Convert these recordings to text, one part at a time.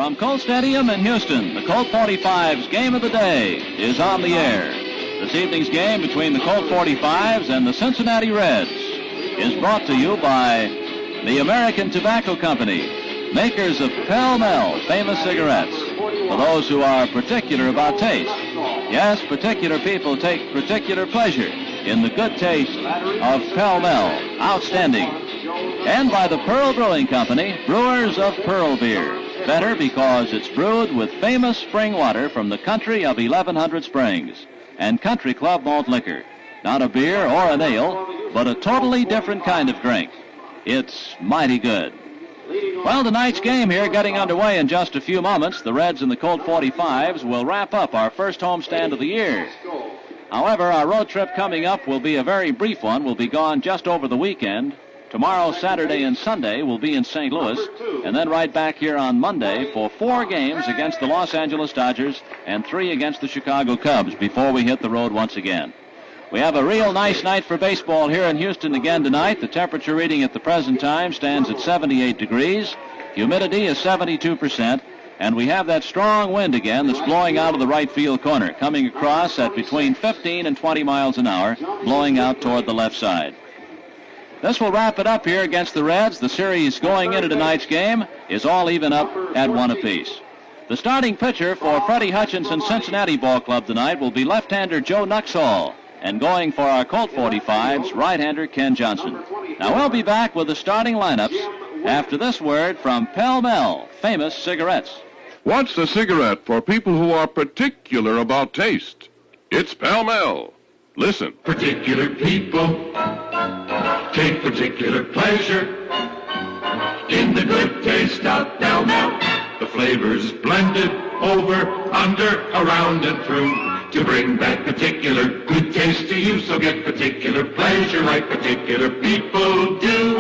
From Colt Stadium in Houston, the Colt 45's Game of the Day is on the air. This evening's game between the Colt 45s and the Cincinnati Reds is brought to you by the American Tobacco Company, makers of Pall Mall famous cigarettes. For those who are particular about taste, yes, particular people take particular pleasure in the good taste of Pall Mall. Outstanding. And by the Pearl Brewing Company, brewers of Pearl beer. Better because it's brewed with famous spring water from the country of 1100 Springs and Country Club malt liquor. Not a beer or an ale, but a totally different kind of drink. It's mighty good. Well, tonight's game here getting underway in just a few moments. The Reds and the Colt 45s will wrap up our first homestand of the year. However, our road trip coming up will be a very brief one. We'll be gone just over the weekend. Tomorrow, Saturday, and Sunday will be in St. Louis, and then right back here on Monday for 4 games against the Los Angeles Dodgers and 3 against the Chicago Cubs before we hit the road once again. We have a real nice night for baseball here in Houston again tonight. The temperature reading at the present time stands at 78 degrees. Humidity is 72%, and we have that strong wind again that's blowing out of the right field corner, coming across at between 15 and 20 miles an hour, blowing out toward the left side. This will wrap it up here against the Reds. The series going into tonight's game is all even up at 1 apiece. The starting pitcher for Freddie Hutchinson's Cincinnati Ball Club tonight will be left-hander Joe Nuxhall, and going for our Colt 45s, right-hander Ken Johnson. Now we'll be back with the starting lineups after this word from Pall Mall famous cigarettes. What's a cigarette for people who are particular about taste? It's Pall Mall. Listen. Particular people take particular pleasure in the good taste of Pall Mall. The flavors blended over, under, around, and through to bring that particular good taste to you. So get particular pleasure like particular people do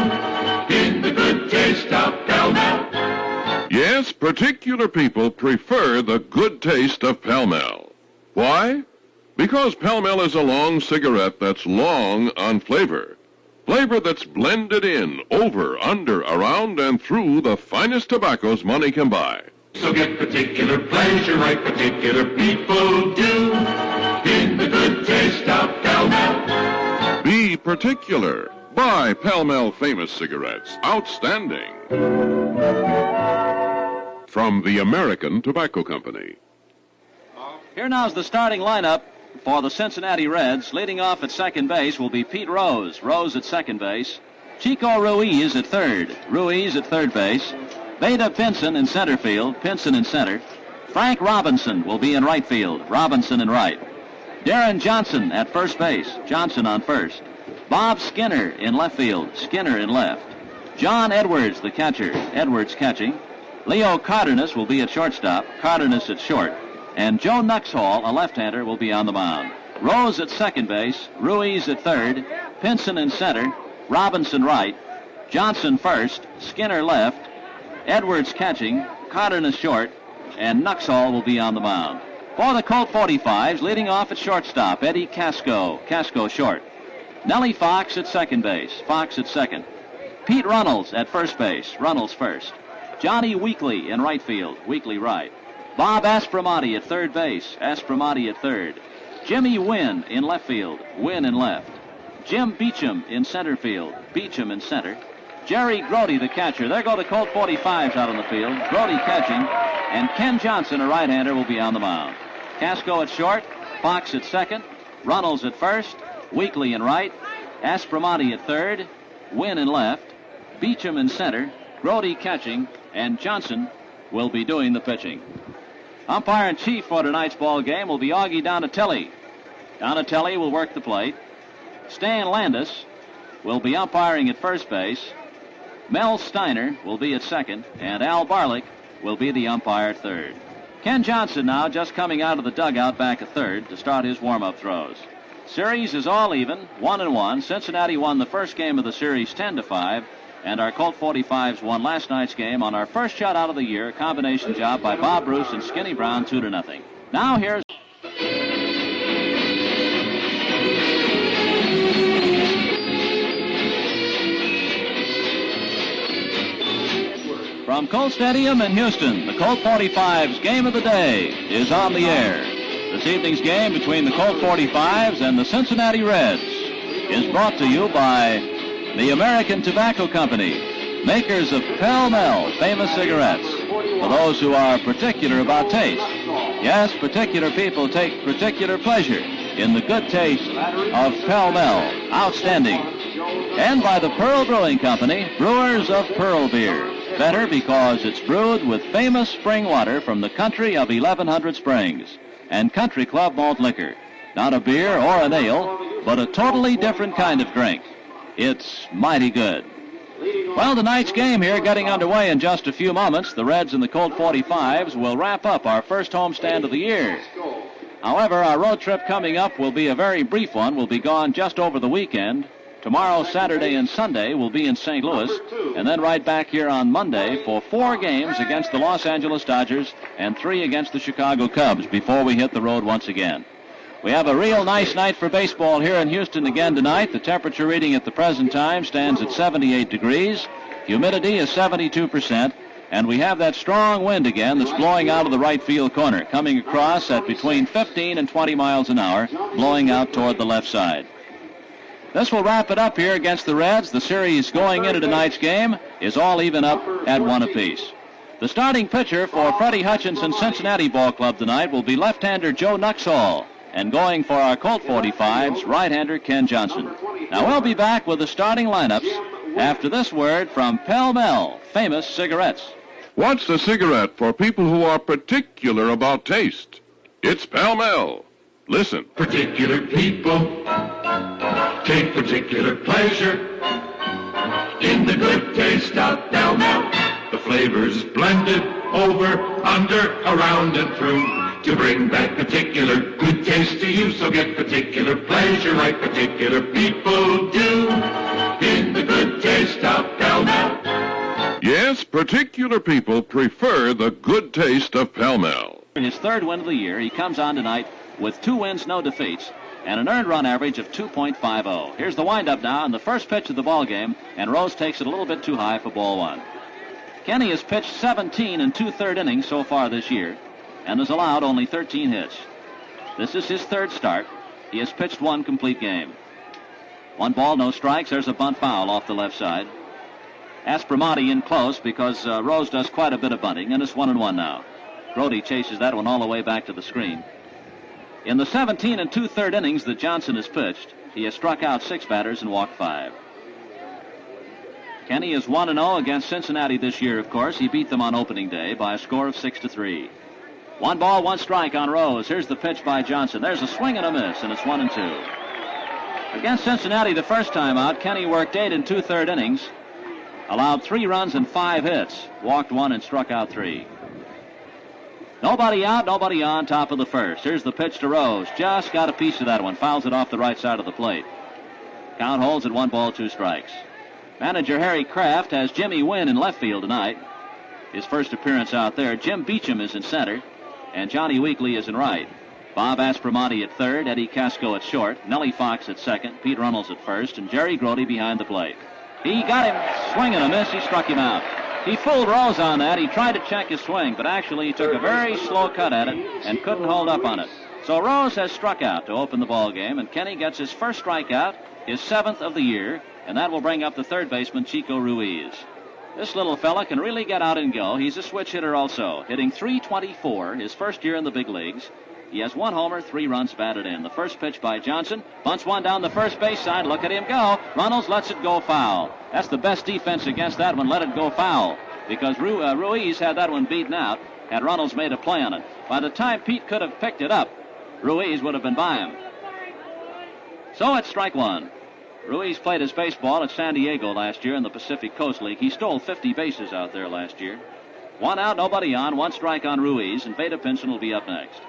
in the good taste of Pall Mall. Yes, particular people prefer the good taste of Pall Mall. Why? Because Pall Mall is a long cigarette that's long on flavor. Flavor that's blended in, over, under, around, and through the finest tobaccos money can buy. So get particular pleasure like particular people do in the good taste of Pall Mall. Be particular. Buy Pall Mall famous cigarettes. Outstanding. From the American Tobacco Company. Here now's the starting lineup for the Cincinnati Reds. Leading off at second base will be Pete Rose. Rose at second base. Chico Ruiz at third. Ruiz at third base. Veda Pinson in center field. Pinson in center. Frank Robinson will be in right field. Robinson in right. Darren Johnson at first base. Johnson on first. Bob Skinner in left field. Skinner in left. John Edwards, the catcher. Edwards catching. Leo Cardenas will be at shortstop. Cardenas at short. And Joe Nuxhall, a left-hander, will be on the mound. Rose at second base, Ruiz at third, Pinson in center, Robinson right, Johnson first, Skinner left, Edwards catching, Cardenas short, and Nuxhall will be on the mound. For the Colt 45s, leading off at shortstop, Eddie Casco, Casco short. Nellie Fox at second base, Fox at second. Pete Runnels at first base, Runnels first. Johnny Weekly in right field, Weekly right. Bob Aspromonte at third base, Aspromonte at third. Jimmy Wynn in left field, Wynn in left. Jim Beecham in center field, Beecham in center. Jerry Grody, the catcher. There go the Colt 45s out on the field. Grody catching, and Ken Johnson, a right-hander, will be on the mound. Casco at short, Fox at second, Runnels at first, Weekly in right, Aspromonte at third, Wynn in left, Beecham in center, Grody catching, and Johnson will be doing the pitching. Umpire-in-chief for tonight's ball game will be Augie Donatelli. Donatelli will work the plate. Stan Landis will be umpiring at first base. Mel Steiner will be at second, and Al Barlick will be the umpire at third. Ken Johnson now just coming out of the dugout back at third to start his warm-up throws. Series is all even, 1-1. Cincinnati won the first game of the series 10-5. And our Colt 45s won last night's game on our first shutout of the year, a combination job by Bob Bruce and Skinny Brown, 2-0. Now here's from Colt Stadium in Houston, the Colt 45's Game of the Day is on the air. This evening's game between the Colt 45s and the Cincinnati Reds is brought to you by the American Tobacco Company, makers of Pall Mall famous cigarettes. For those who are particular about taste, yes, particular people take particular pleasure in the good taste of Pall Mall. Outstanding. And by the Pearl Brewing Company, brewers of Pearl beer. Better because it's brewed with famous spring water from the country of 1100 Springs and Country Club malt liquor. Not a beer or an ale, but a totally different kind of drink. It's mighty good. Well, tonight's game here getting underway in just a few moments. The Reds and the Colt 45s will wrap up our first homestand of the year. However, our road trip coming up will be a very brief one. We'll be gone just over the weekend. Tomorrow, Saturday, and Sunday will be in St. Louis, and then right back here on Monday for 4 games against the Los Angeles Dodgers and 3 against the Chicago Cubs before we hit the road once again. We have a real nice night for baseball here in Houston again tonight. The temperature reading at the present time stands at 78 degrees. Humidity is 72%, and we have that strong wind again that's blowing out of the right field corner, coming across at between 15 and 20 miles an hour, blowing out toward the left side. This will wrap it up here against the Reds. The series going into tonight's game is all even up at 1 apiece. The starting pitcher for Freddie Hutchinson's Cincinnati Ball Club tonight will be left-hander Joe Nuxhall, and going for our Colt 45s, right-hander Ken Johnson. Now we'll be back with the starting lineups after this word from Pall Mall famous cigarettes. What's a cigarette for people who are particular about taste? It's Pall Mall. Listen. Particular people take particular pleasure in the good taste of Pall Mall. The flavors blended over, under, around, and through to bring that particular good taste to you. So get particular pleasure like particular people do in the good taste of Pall Mall. Yes, particular people prefer the good taste of Pall Mall. In his 3rd win of the year, he comes on tonight with 2 wins, no defeats, and an earned run average of 2.50. Here's the windup now on the first pitch of the ball game, and Rose takes it a little bit too high for ball 1. Kenny has pitched 17 and 2/3 innings so far this year and has allowed only 13 hits. This is his 3rd start. He has pitched 1 complete game. 1 ball, no strikes. There's a bunt foul off the left side. Aspromonte in close because Rose does quite a bit of bunting, and it's 1-1 now. Brody chases that one all the way back to the screen. In the 17 and 2/3 innings that Johnson has pitched, he has struck out 6 batters and walked 5. Kenny is 1-0 against Cincinnati this year, of course. He beat them on opening day by a score of 6-3. 1 ball, 1 strike on Rose. Here's the pitch by Johnson. There's a swing and a miss, and it's 1-2. Against Cincinnati the first time out, Kenny worked 8 and 2/3 innings, allowed 3 runs and 5 hits, walked 1 and struck out 3. Nobody out, nobody on, top of the first. Here's the pitch to Rose. Just got a piece of that one. Fouls it off the right side of the plate. Count holds at 1 ball, 2 strikes. Manager Harry Kraft has Jimmy Wynn in left field tonight. His first appearance out there. Jim Beecham is in center, and Johnny Weekly is in right. Bob Aspromonte at 3rd, Eddie Casco at short, Nellie Fox at 2nd, Pete Runnels at 1st, and Jerry Grody behind the plate. He got him, swing and a miss. He struck him out. He fooled Rose on that. He tried to check his swing, but actually he took a very slow cut at it and couldn't hold up on it. So Rose has struck out to open the ball game, and Kenny gets his first strikeout, his 7th of the year, and that will bring up the 3rd baseman, Chico Ruiz. This little fella can really get out and go. He's a switch hitter also, hitting .324 his first year in the big leagues. He has 1 homer, 3 runs batted in. The first pitch by Johnson. Bunts one down the first base side. Look at him go. Runnels lets it go foul. That's the best defense against that one. Let it go foul. Because Ruiz had that one beaten out had Runnels made a play on it. By the time Pete could have picked it up, Ruiz would have been by him. So it's strike 1. Ruiz played his baseball at San Diego last year in the Pacific Coast League. He stole 50 bases out there last year. 1 out, nobody on. 1 strike on Ruiz, and Veda Pinson will be up next.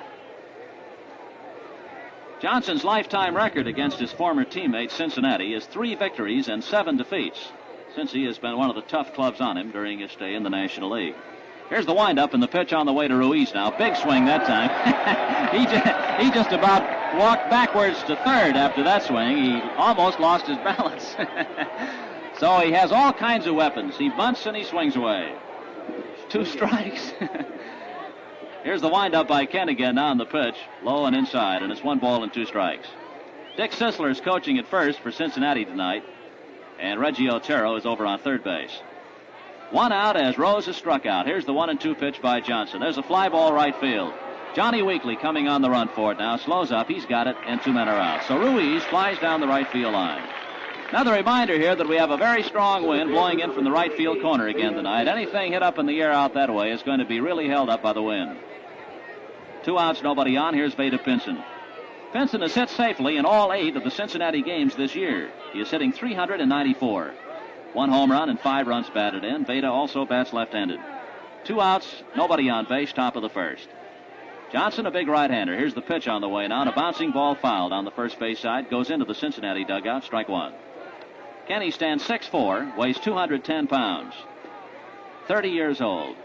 Johnson's lifetime record against his former teammate Cincinnati is 3 victories and 7 defeats. Cincy has been one of the tough clubs on him during his stay in the National League. Here's the windup and the pitch on the way to Ruiz now. Big swing that time. he just about walked backwards to 3rd after that swing. He almost lost his balance. So he has all kinds of weapons. He bunts and he swings away. 2 strikes. Here's the windup by Ken again now on the pitch. Low and inside, and it's 1 ball and 2 strikes. Dick Sisler is coaching at first for Cincinnati tonight, and Reggie Otero is over on third base. 1 out as Rose is struck out. Here's the 1-2 pitch by Johnson. There's a fly ball right field. Johnny Weekly coming on the run for it now. Slows up. He's got it, and 2 men are out. So Ruiz flies down the right field line. Another reminder here that we have a very strong wind blowing in from the right field corner again tonight. Anything hit up in the air out that way is going to be really held up by the wind. 2 outs, nobody on. Here's Vada Pinson. Pinson has hit safely in all 8 of the Cincinnati games this year. He is hitting .394. 1 home run and 5 runs batted in. Vada also bats left-handed. 2 outs, nobody on base, top of the first. Johnson, a big right-hander. Here's the pitch on the way now, and a bouncing ball fouled on the first base side. Goes into the Cincinnati dugout, strike 1. Kenny stands 6'4", weighs 210 pounds. 30 years old.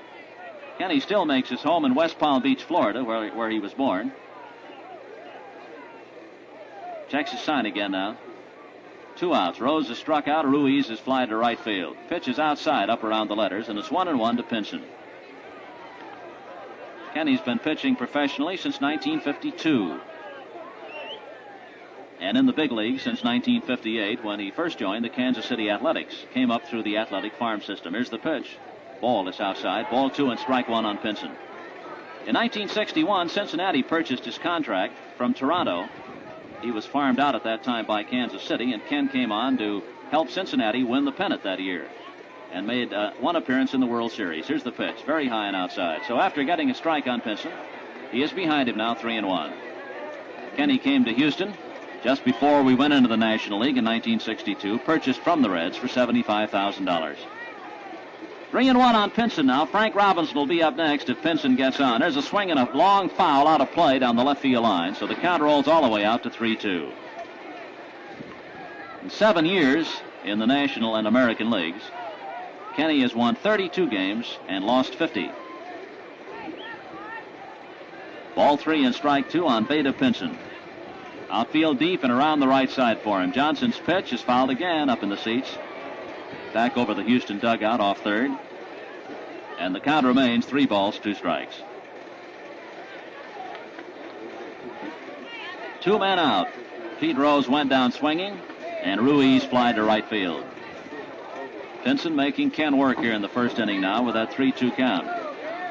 Kenny still makes his home in West Palm Beach, Florida, where he was born. Checks his sign again now. 2 outs. Rose is struck out. Ruiz is fly to right field. Pitch is outside, up around the letters, and it's 1-1 to Pinson. Kenny's been pitching professionally since 1952. And in the big league since 1958 when he first joined the Kansas City Athletics. Came up through the athletic farm system. Here's the pitch. Ball is outside. Ball 2 and strike 1 on Pinson. In 1961, Cincinnati purchased his contract from Toronto. He was farmed out at that time by Kansas City, and Ken came on to help Cincinnati win the pennant that year and made 1 appearance in the World Series. Here's the pitch. Very high and outside. So after getting a strike on Pinson, he is behind him now, 3-1. Kenny came to Houston just before we went into the National League in 1962, purchased from the Reds for $75,000. 3-1 on Pinson now. Frank Robinson will be up next if Pinson gets on. There's a swing and a long foul out of play down the left field line, so the count rolls all the way out to 3-2. In 7 years in the National and American Leagues, Kenny has won 32 games and lost 50. Ball 3 and strike 2 on Vada Pinson. Outfield deep and around the right side for him. Johnson's pitch is fouled again up in the seats. Back over the Houston dugout off third. And the count remains 3 balls, 2 strikes. 2 men out. Pete Rose went down swinging, and Ruiz flied to right field. Pinson making Ken work here in the first inning now with that 3-2 count.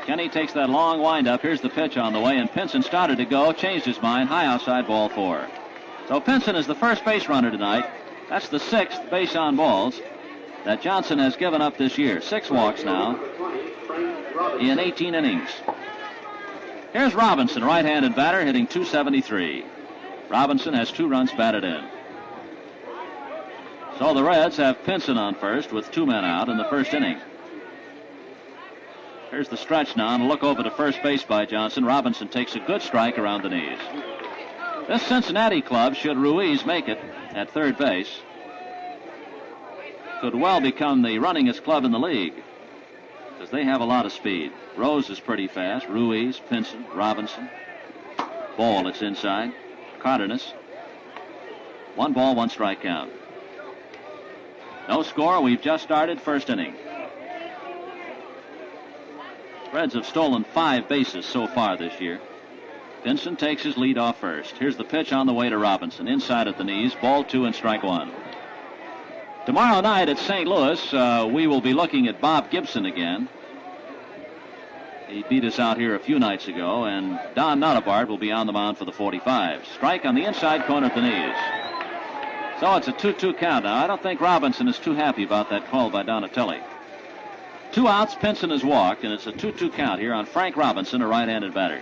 Kenny takes that long windup. Here's the pitch on the way, and Pinson started to go, changed his mind, high outside, ball 4. So Pinson is the first base runner tonight. That's the 6th base on balls that Johnson has given up this year. 6 walks now in 18 innings. Here's Robinson, right-handed batter, hitting .273. Robinson has 2 runs batted in. So the Reds have Pinson on first with 2 men out in the first inning. Here's the stretch now, and a look over to first base by Johnson. Robinson takes a good strike around the knees. This Cincinnati club, should Ruiz make it at third base, could well become the runningest club in the league because they have a lot of speed. Rose is pretty fast. Ruiz, Pinson, Robinson. Ball, it's inside. Cardenas. 1 ball, 1 strike count. No score. We've just started first inning. Reds have stolen 5 bases so far this year. Pinson takes his lead off first. Here's the pitch on the way to Robinson. Inside at the knees. Ball 2 and strike 1. Tomorrow night at St. Louis, we will be looking at Bob Gibson again. He beat us out here a few nights ago, and Don Notabart will be on the mound for the 45. Strike on the inside corner at the knees. So it's a 2-2 count now. I don't think Robinson is too happy about that call by Donatelli. 2 outs, Pinson has walked, and it's a 2-2 count here on Frank Robinson, a right-handed batter.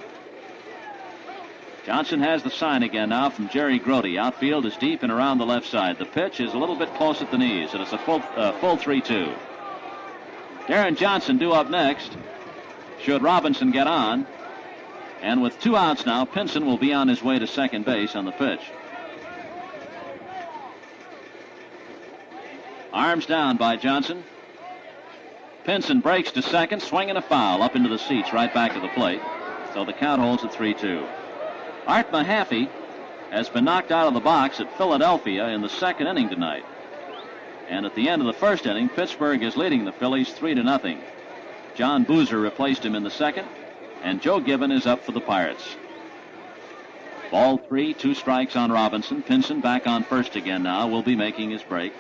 Johnson has the sign again now from Jerry Grody. Outfield is deep and around the left side. The pitch is a little bit close at the knees, and it's a full 3-2. Darren Johnson due up next, should Robinson get on. And with 2 outs now, Pinson will be on his way to second base on the pitch. Arms down by Johnson. Pinson breaks to second, swinging a foul up into the seats right back of the plate. So the count holds at 3-2. Art Mahaffey has been knocked out of the box at Philadelphia in the second inning tonight. And at the end of the first inning, Pittsburgh is leading the Phillies 3-0. John Boozer replaced him in the second, and Joe Gibbon is up for the Pirates. Ball 3, 2 strikes on Robinson. Pinson back on first again now. Will be making his break.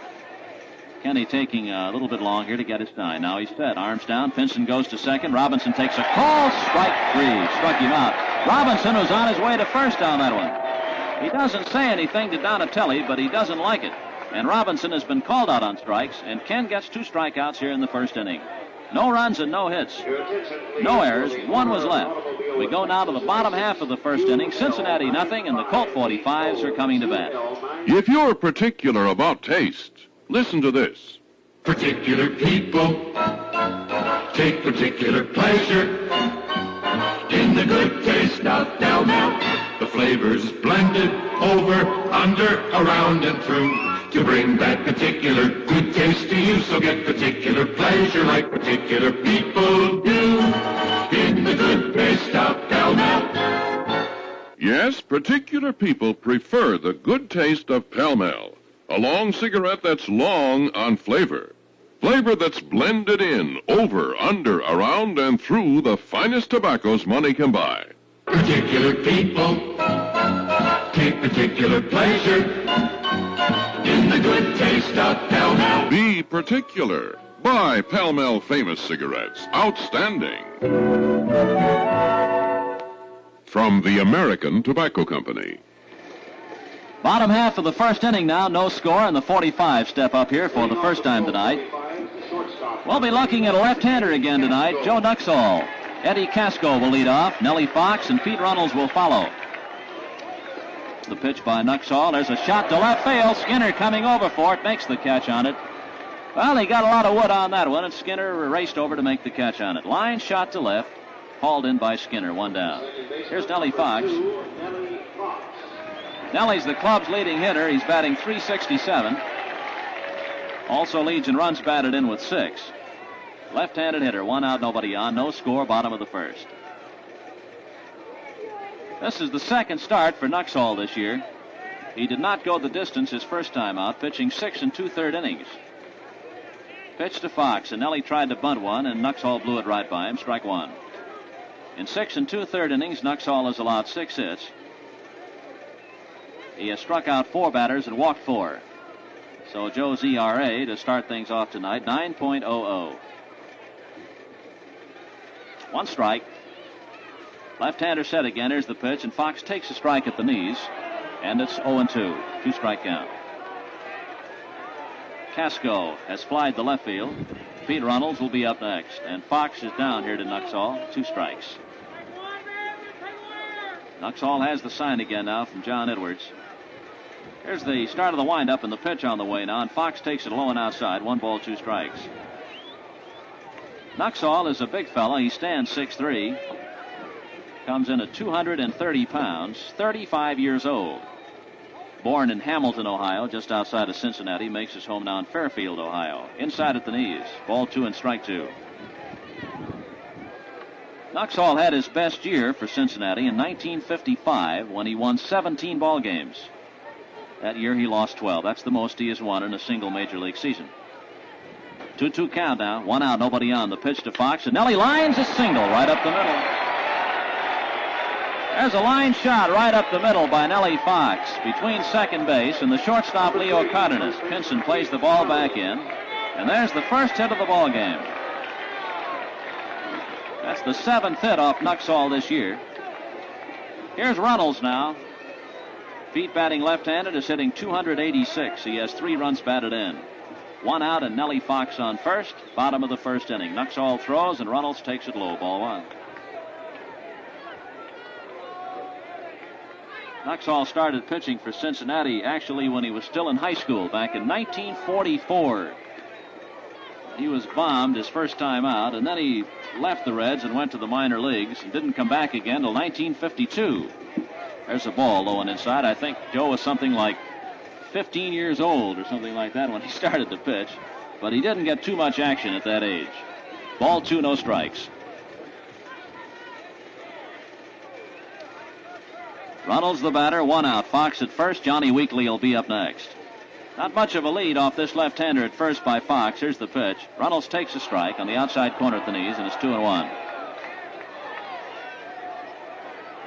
Kenny taking a little bit long here to get his sign. Now he's set. Arms down. Pinson goes to second. Robinson takes a call. Strike 3. Struck him out. Robinson was on his way to first on that one. He doesn't say anything to Donatelli, but he doesn't like it. And Robinson has been called out on strikes, and Ken gets 2 strikeouts here in the first inning. No runs and no hits. No errors. 1 was left. We go now to the bottom half of the first inning. Cincinnati nothing, and the Colt 45s are coming to bat. If you're particular about taste, listen to this. Particular people take particular pleasure in the good taste of Del Mel. The flavors blended over, under, around, and through to bring that particular good taste to you. So get particular pleasure like particular people do in the good taste of Del Mel. Yes, particular people prefer the good taste of Pall Mall, a long cigarette that's long on flavor. Flavor that's blended in, over, under, around, and through the finest tobaccos money can buy. Particular people take particular pleasure in the good taste of Pall Mall. Be particular. Buy Pall Mall Famous cigarettes. Outstanding. From the American Tobacco Company. Bottom half of the first inning now. No score, and the 45 step up here for the first time tonight. We'll be looking at a left-hander again tonight, Joe Nuxhall. Eddie Casco will lead off. Nellie Fox and Pete Runnels will follow. The pitch by Nuxhall. There's a shot to left field. Skinner coming over for it. Makes the catch on it. Well, he got a lot of wood on that one, and Skinner raced over to make the catch on it. Line shot to left. Hauled in by Skinner. 1 down. Here's Nellie Fox. Nellie's the club's leading hitter. He's batting .367. Also leads in runs batted in with 6. Left-handed hitter. 1 out, nobody on. No score, bottom of the first. This is the second start for Nuxhall this year. He did not go the distance his first time out, pitching 6 2/3 innings. Pitch to Fox, and Nellie tried to bunt one, and Nuxhall blew it right by him. Strike 1. In 6 2/3 innings, Nuxhall has allowed 6 hits. He has struck out 4 batters and walked 4. So Joe's ERA to start things off tonight, 9.00. 1 strike. Left-hander set again. Here's the pitch, and Fox takes a strike at the knees, and it's 0-2. 2-strike count. Casco has flied the left field. Pete Runnels will be up next, and Fox is down here to Nuxhall. 2 strikes. Nuxhall has the sign again now from John Edwards. Here's the start of the windup, and the pitch on the way now, and Fox takes it low and outside. 1 ball, 2 strikes. Nuxhall is a big fella. He stands 6'3". Comes in at 230 pounds, 35 years old. Born in Hamilton, Ohio, just outside of Cincinnati, makes his home now in Fairfield, Ohio. Inside at the knees. Ball 2 and strike 2. Nuxhall had his best year for Cincinnati in 1955 when he won 17 ball games. That year he lost 12. That's the most he has won in a single major league season. 2-2 count now. 1 out, nobody on. The pitch to Fox, and Nellie lines a single right up the middle. There's a line shot right up the middle by Nellie Fox between second base and the shortstop Leo Cardenas. Pinson plays the ball back in, and there's the first hit of the ball game. That's the 7th hit off Nuxhall this year. Here's Runnels now. Pete, batting left-handed, is hitting 286. He has 3 runs batted in. 1 out, and Nellie Fox on first. Bottom of the first inning. Nuxhall throws, and Runnels takes it low. Ball 1. Nuxhall started pitching for Cincinnati actually when he was still in high school back in 1944. He was bombed his first time out, and then he left the Reds and went to the minor leagues and didn't come back again until 1952. There's a ball low and inside. I think Joe was something like 15 years old or something like that when he started to pitch, but he didn't get too much action at that age. Ball 2, no strikes. Runnels the batter, 1 out. Fox at first. Johnny Weekly will be up next. Not much of a lead off this left-hander at first by Fox. Here's the pitch. Runnels takes a strike on the outside corner at the knees, and it's 2-1.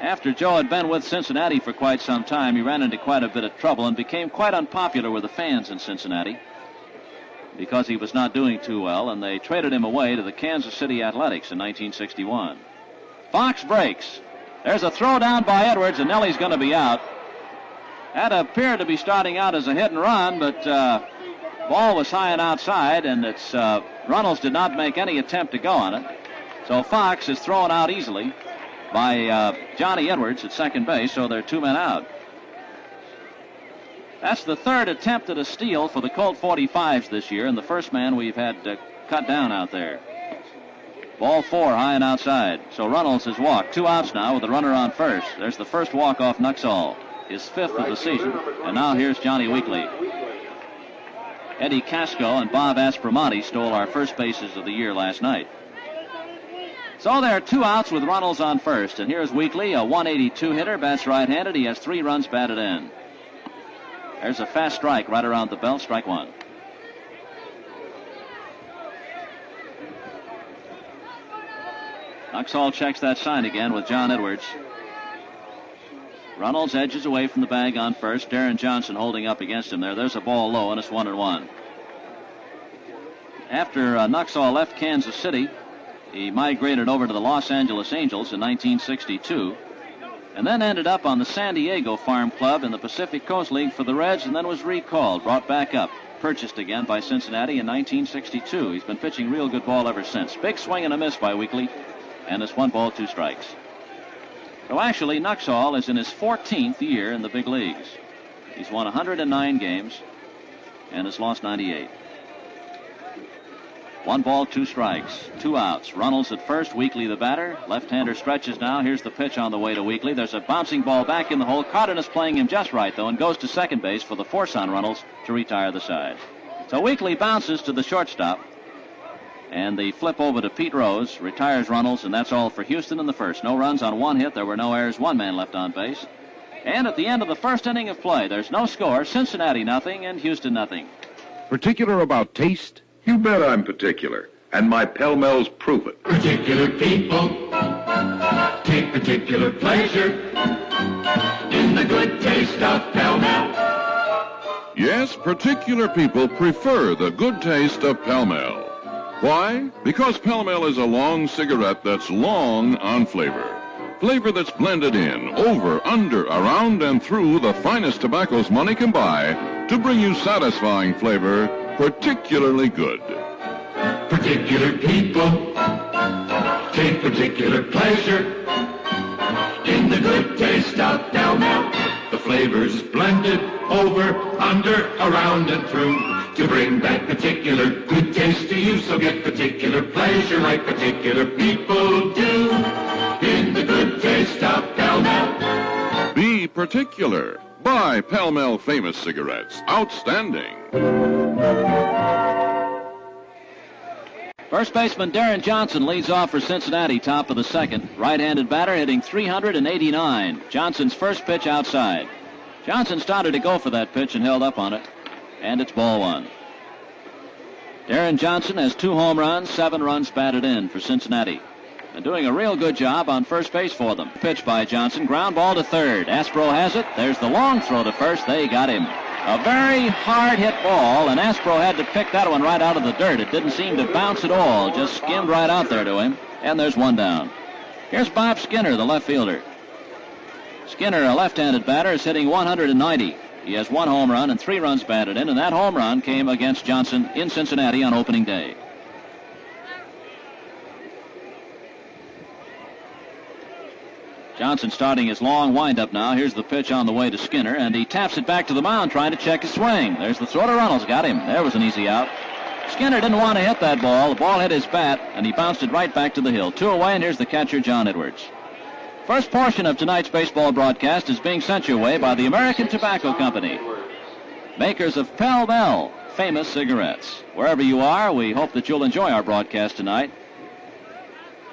After Joe had been with Cincinnati for quite some time, he ran into quite a bit of trouble and became quite unpopular with the fans in Cincinnati because he was not doing too well, and they traded him away to the Kansas City Athletics in 1961. Fox breaks. There's a throw down by Edwards, and Nelly's going to be out. That appeared to be starting out as a hit and run, but ball was high and outside, and it's Runnels did not make any attempt to go on it. So Fox is thrown out easily by Johnny Edwards at second base, so there are 2 men out. That's the third attempt at a steal for the Colt 45s this year, and the first man we've had cut down out there. Ball 4, high and outside. So Runnels has walked. 2 outs now with a runner on first. There's the first walk off Nuxall, his 5th of the season. And now here's Johnny Weekly. Eddie Casco and Bob Aspromonte stole our first bases of the year last night. So there are 2 outs with Runnels on first. And here's Weekly, a 182 hitter, bats right-handed. He has 3 runs batted in. There's a fast strike right around the belt, strike 1. Nuxall checks that sign again with John Edwards. Runnels edges away from the bag on first. Darren Johnson holding up against him there. There's a ball low, and it's 1-1. After Nuxall left Kansas City, he migrated over to the Los Angeles Angels in 1962, and then ended up on the San Diego Farm Club in the Pacific Coast League for the Reds, and then was recalled, brought back up, purchased again by Cincinnati in 1962. He's been pitching real good ball ever since. Big swing and a miss by Weekly, and it's 1 ball, 2 strikes. So actually, Nuxall is in his 14th year in the big leagues. He's won 109 games and has lost 98. 1 ball, 2 strikes, 2 outs. Runnels at first, Weekly the batter. Left-hander stretches now. Here's the pitch on the way to Weekly. There's a bouncing ball back in the hole. Cardenas playing him just right, though, and goes to second base for the force on Runnels to retire the side. So Weekly bounces to the shortstop. And the flip over to Pete Rose retires Runnels, and that's all for Houston in the first. No runs on 1 hit. There were no errors. 1 man left on base. And at the end of the first inning of play, there's no score. Cincinnati nothing and Houston nothing. Particular about taste? You bet I'm particular. And my Pell-Mells prove it. Particular people take particular pleasure in the good taste of Pell-Mell. Yes, particular people prefer the good taste of Pell-Mell. Why? Because Pell-Mell is a long cigarette that's long on flavor. Flavor that's blended in, over, under, around, and through the finest tobaccos money can buy to bring you satisfying flavor, particularly good. Particular people take particular pleasure in the good taste of Pell-Mell. The flavors blended over, under, around, and through to bring that particular good taste to you. So get particular pleasure like particular people do in the good taste of Pell-Mell. Be particular. Buy Pell-Mell Famous Cigarettes. Outstanding. First baseman Darren Johnson leads off for Cincinnati, top of the second. Right-handed batter hitting 389. Johnson's first pitch outside. Johnson started to go for that pitch and held up on it, and it's ball 1. Darren Johnson has 2 home runs, 7 runs batted in for Cincinnati. And doing a real good job on first base for them. Pitch by Johnson, ground ball to third. Aspro has it. There's the long throw to first. They got him. A very hard hit ball, and Aspro had to pick that one right out of the dirt. It didn't seem to bounce at all, just skimmed right out there to him. And there's 1 down. Here's Bob Skinner, the left fielder. Skinner, a left-handed batter, is hitting 190. He has 1 home run and 3 runs batted in, and that home run came against Johnson in Cincinnati on opening day. Johnson starting his long windup now. Here's the pitch on the way to Skinner, and he taps it back to the mound trying to check his swing. There's the throw to Runnels. Got him. There was an easy out. Skinner didn't want to hit that ball. The ball hit his bat, and he bounced it right back to the hill. 2 away, and here's the catcher, John Edwards. First portion of tonight's baseball broadcast is being sent your way by the American Tobacco Company, makers of Pell-Mell Famous Cigarettes. Wherever you are, we hope that you'll enjoy our broadcast tonight.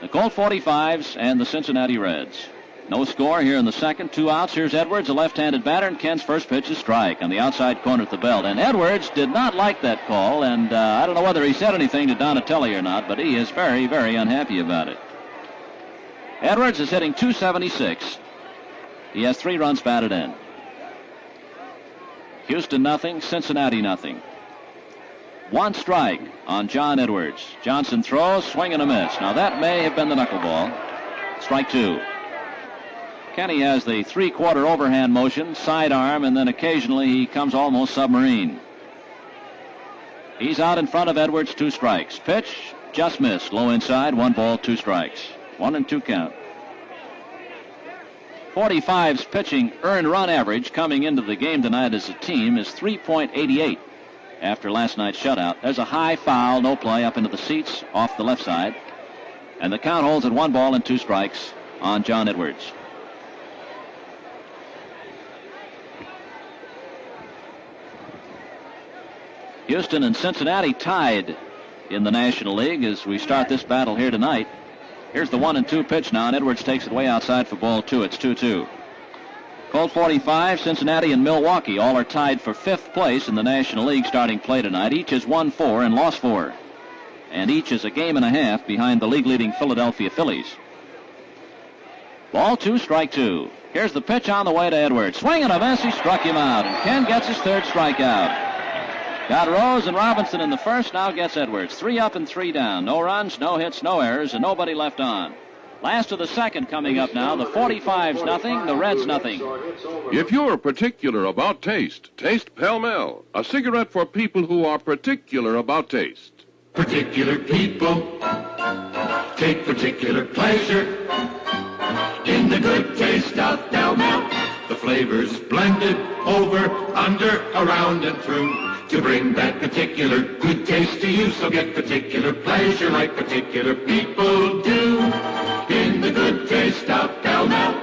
The Colt 45s and the Cincinnati Reds. No score here in the second. 2 outs. Here's Edwards, a left-handed batter, and Ken's first pitch is strike on the outside corner at the belt. And Edwards did not like that call, and I don't know whether he said anything to Donatelli or not, but he is very, very unhappy about it. Edwards is hitting .276. He has 3 runs batted in. Houston nothing, Cincinnati nothing. 1 strike on John Edwards. Johnson throws, swing and a miss. Now that may have been the knuckleball. Strike 2. Kenny has the 3/4 overhand motion, sidearm, and then occasionally he comes almost submarine. He's out in front of Edwards, 2 strikes. Pitch, just missed. Low inside, 1 ball, 2 strikes. 1-2 count. 45's pitching earned run average coming into the game tonight as a team is 3.88 after last night's shutout. There's a high foul, no play up into the seats off the left side. And the count holds at 1 ball and 2 strikes on John Edwards. Houston and Cincinnati tied in the National League as we start this battle here tonight. Here's the 1-2 pitch now, and Edwards takes it way outside for ball 2. It's 2-2. Colt 45, Cincinnati and Milwaukee all are tied for 5th place in the National League starting play tonight. Each has won 4 and lost 4. And each is a game and a half behind the league-leading Philadelphia Phillies. Ball 2, strike 2. Here's the pitch on the way to Edwards. Swing and a miss, he struck him out. And Ken gets his 3rd strikeout. Got Rose and Robinson in the first, now gets Edwards. 3 up and 3 down. No runs, no hits, no errors, and nobody left on. Last of the second coming up now. The 45's nothing, the Reds nothing. If you're particular about taste, taste Pall Mall, a cigarette for people who are particular about taste. Particular people take particular pleasure in the good taste of Pall Mall. The flavors blended over, under, around, and through to bring that particular good taste to you. So get particular pleasure like particular people do in the good taste of Pall Mall.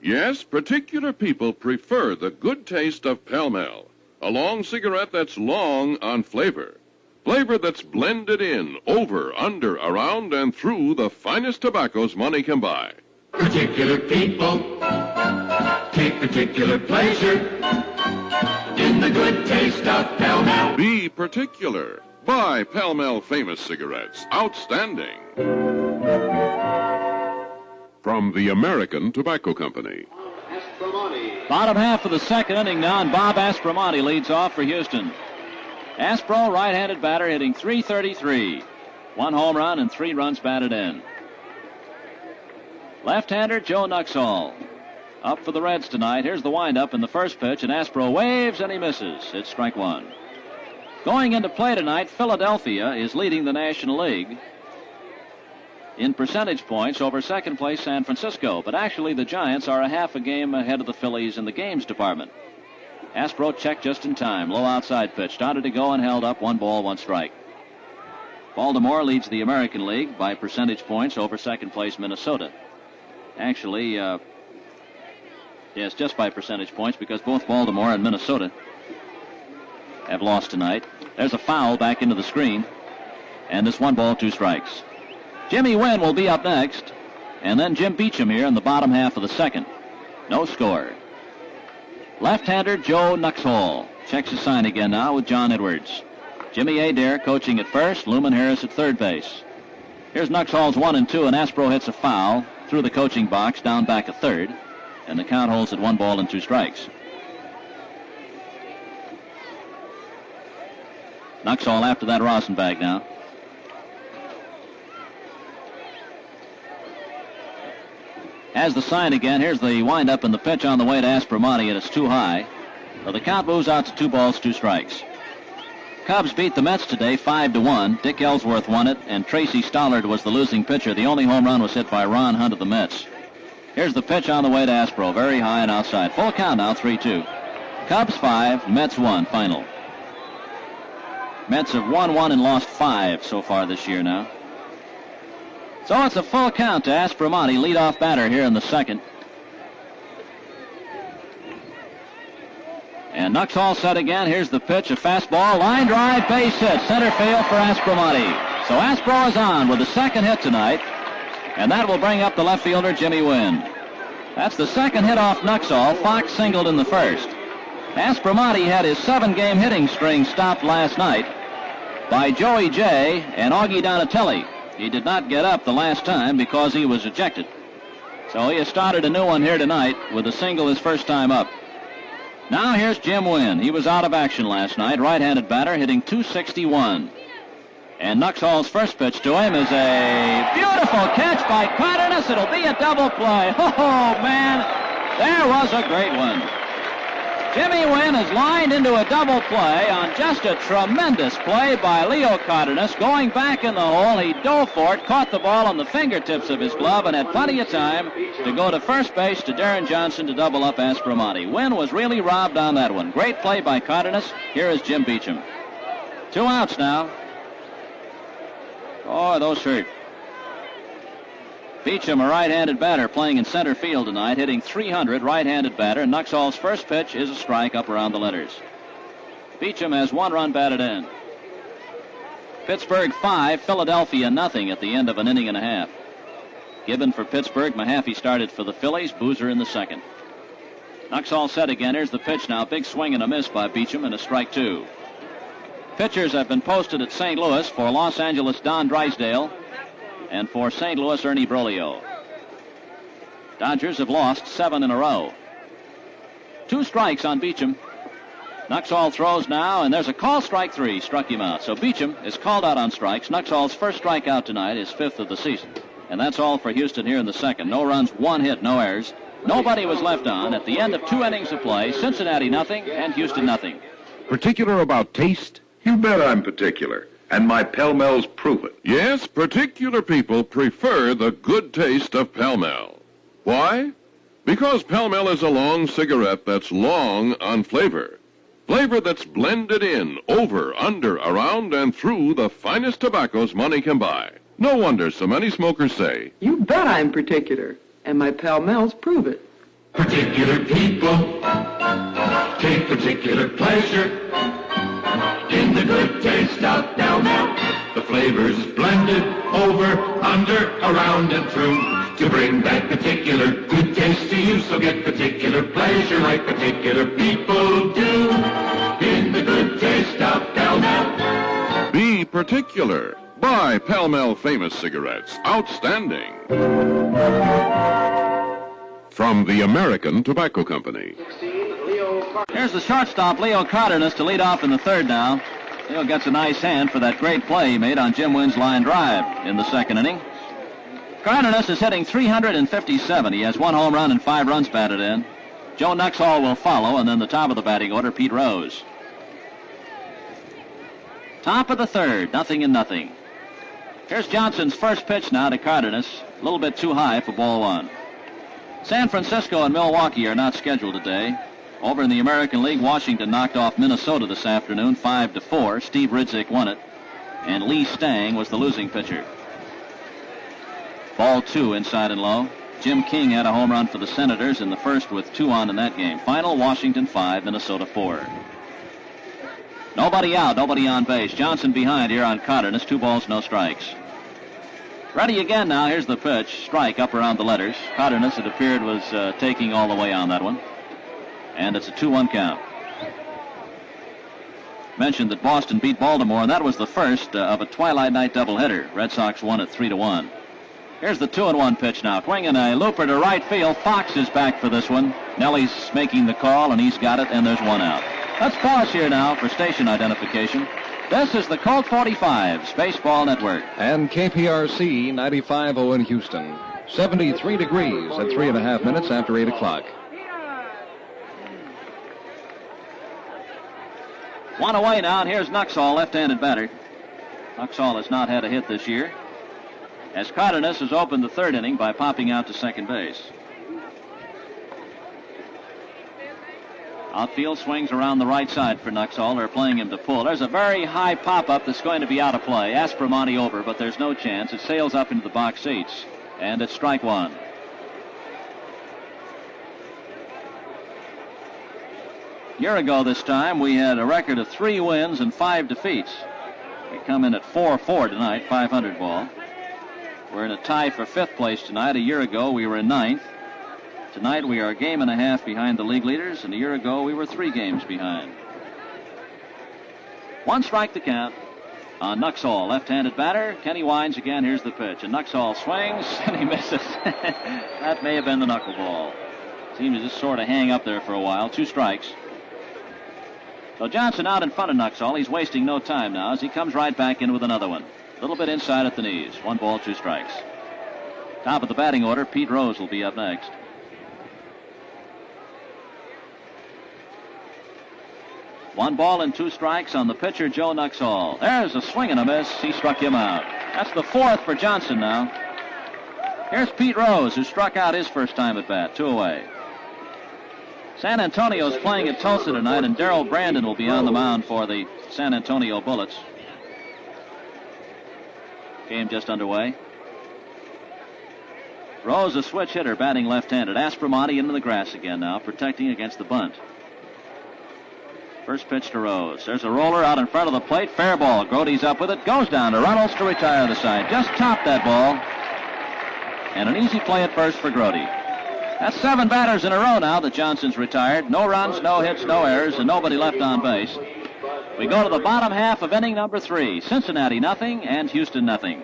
Yes, particular people prefer the good taste of Pall Mall, a long cigarette that's long on flavor. Flavor that's blended in, over, under, around, and through the finest tobaccos money can buy. Particular people take particular pleasure in the good taste of Pall Mall. Be particular. Buy Pall Mall Famous Cigarettes. Outstanding. From the American Tobacco Company. Bottom half of the second inning now, and Bob Aspromonte leads off for Houston. Aspro, right-handed batter, hitting .333. 1 home run and 3 runs batted in. Left-hander Joe Nuxhall up for the Reds tonight. Here's the windup in the first pitch, and Aspro waves and he misses. It's strike 1. Going into play tonight, Philadelphia is leading the National League in percentage points over second place San Francisco, but actually the Giants are a half a game ahead of the Phillies in the games department. Aspro checked just in time. Low outside pitch. Started to go and held up. 1 ball, 1 strike. Baltimore leads the American League by percentage points over second place Minnesota. Actually, yes, just by percentage points, because both Baltimore and Minnesota have lost tonight. There's a foul back into the screen, and it's 1 ball, 2 strikes. Jimmy Wynn will be up next, and then Jim Beecham here in the bottom half of the second. No score. Left-hander Joe Nuxhall checks his sign again now with John Edwards. Jimmy Adair coaching at first, Luman Harris at third base. Here's Nuxhall's 1-2, and Aspro hits a foul through the coaching box down back at third, and the count holds at 1 ball and 2 strikes. Nuxhall after that Rosenbag now. Has the sign again. Here's the windup and the pitch on the way to Aspromonte, and it's too high. So the count moves out to 2 balls, 2 strikes. Cubs beat the Mets today 5-1. Dick Ellsworth won it, and Tracy Stollard was the losing pitcher. The only home run was hit by Ron Hunt of the Mets. Here's the pitch on the way to Aspro. Very high and outside. Full count now, 3-2. Cubs 5, Mets 1, final. Mets have won 1 and lost 5 so far this year now. So it's a full count to Aspromonte, leadoff batter here in the second. And Nuxhall set again. Here's the pitch, a fastball, line drive, base hit, center field for Aspromonte. So Aspro is on with the second hit tonight, and that will bring up the left fielder, Jimmy Wynn. That's the second hit off Nuxall. Fox singled in the first. Aspromonte had his 7-game hitting string stopped last night by Joey J. and Augie Donatelli. He did not get up the last time because he was ejected. So he has started a new one here tonight with a single his first time up. Now here's Jim Wynn. He was out of action last night. Right-handed batter hitting .261. And Nuxall's first pitch to him is a beautiful catch by Cardenas. It'll be a double play. Oh, man, there was a great one. Jimmy Wynn is lined into a double play on just a tremendous play by Leo Cardenas. Going back in the hole, he dove for it, caught the ball on the fingertips of his glove, and had plenty of time to go to first base to Darren Johnson to double up Aspromonte. Wynn was really robbed on that one. Great play by Cardenas. Here is Jim Beecham. 2 outs now. Oh, those hurt. Beecham, a right-handed batter, playing in center field tonight, hitting .300, right-handed batter. Nuxall's first pitch is a strike up around the letters. Beecham has 1 run batted in. Pittsburgh 5, Philadelphia nothing at the end of an inning and a half. Gibbon for Pittsburgh, Mahaffey started for the Phillies, Boozer in the second. Nuxall set again. Here's the pitch now. Big swing and a miss by Beecham and a strike 2. Pitchers have been posted at St. Louis. For Los Angeles, Don Drysdale. And for St. Louis, Ernie Broglio. Dodgers have lost 7 in a row. 2 strikes on Beecham. Nuxall throws now, and there's a call. Strike 3. Struck him out. So Beecham is called out on strikes. Nuxall's first strikeout tonight, his 5th of the season. And that's all for Houston here in the second. No runs, 1 hit, no errors. Nobody was left on at the end of 2 innings of play. Cincinnati nothing and Houston nothing. Particular about taste? You bet I'm particular. And my Pell-Mells prove it. Yes, particular people prefer the good taste of Pell-Mell. Why? Because Pell-Mell is a long cigarette that's long on flavor. Flavor that's blended in, over, under, around, and through the finest tobaccos money can buy. No wonder so many smokers say, You bet I'm particular, and my Pell-Mells prove it. Particular people take particular pleasure in the good taste of Pell-Mell. The flavors blended over, under, around, and through to bring that particular good taste to you. So get particular pleasure like particular people do in the good taste of Pell-Mell. be particular. Buy Pell-Mell Famous Cigarettes. Outstanding. From the American Tobacco Company. Here's the shortstop, Leo Cardenas, to lead off in the third now. Leo gets a nice hand for that great play he made on Jim Wynn's line drive in the second inning. Cardenas is hitting .357. He has 1 home run and 5 runs batted in. Joe Nuxall will follow, and then the top of the batting order, Pete Rose. Top of the third, 0-0. Here's Johnson's first pitch now to Cardenas. A little bit too high for ball 1. San Francisco and Milwaukee are not scheduled today. Over in the American League, Washington knocked off Minnesota this afternoon, 5-4. Steve Ridzik won it, and Lee Stang was the losing pitcher. Ball 2, inside and low. Jim King had a home run for the Senators in the first with 2 on in that game. Final, Washington 5, Minnesota 4. Nobody out, nobody on base. Johnson behind here on Cardenas. 2 balls, no strikes. Ready again now. Here's the pitch. Strike up around the letters. Cardenas, it appeared, was taking all the way on that one. And it's a 2-1 count. Mentioned that Boston beat Baltimore, and that was the first of a twilight night doubleheader. Red Sox won at 3-1. Here's the 2-1 pitch now. Swinging a looper to right field. Fox is back for this one. Nelly's making the call, and he's got it, and there's 1 out. Let's pause here now for station identification. This is the Colt 45 Spaceball Network. And KPRC 95.0 in Houston. 73 degrees at 3.5 minutes after 8 o'clock. 1 away now, and here's Nuxall, left-handed batter. Nuxall has not had a hit this year, as Cardenas has opened the third inning by popping out to second base. Outfield swings around the right side for Nuxall. They're playing him to pull. There's a very high pop-up that's going to be out of play. Aspromonte over, but there's no chance. It sails up into the box seats, and it's strike 1. A year ago this time, we had a record of 3 wins and 5 defeats. We come in at 4-4 tonight, 500 ball. We're in a tie for 5th place tonight. A year ago, we were in 9th. Tonight we are a game and a half behind the league leaders, and a year ago we were 3 games behind. 1 strike to count on Nuxhall, left-handed batter. Kenny winds again. Here's the pitch. And Nuxhall swings, and he misses. That may have been the knuckleball. Seemed to just sort of hang up there for a while. 2 strikes. So Johnson out in front of Nuxhall. He's wasting no time now as he comes right back in with another one. A little bit inside at the knees. 1 ball, 2 strikes. Top of the batting order, Pete Rose will be up next. One ball and 2 strikes on the pitcher, Joe Nuxhall. There's a swing and a miss. He struck him out. That's the 4th for Johnson now. Here's Pete Rose, who struck out his first time at bat. 2 away. San Antonio's playing at Tulsa tonight, and Darrell Brandon will be on the mound for the San Antonio Bullets. Game just underway. Rose, a switch hitter, batting left-handed. Aspromonte into the grass again now, protecting against the bunt. First pitch to Rose. There's a roller out in front of the plate. Fair ball. Grote's up with it. Goes down to Reynolds to retire the side. Just topped that ball. And an easy play at first for Grote. That's 7 batters in a row now that Johnson's retired. No runs, no hits, no errors, and nobody left on base. We go to the bottom half of inning number 3. Cincinnati nothing and Houston nothing.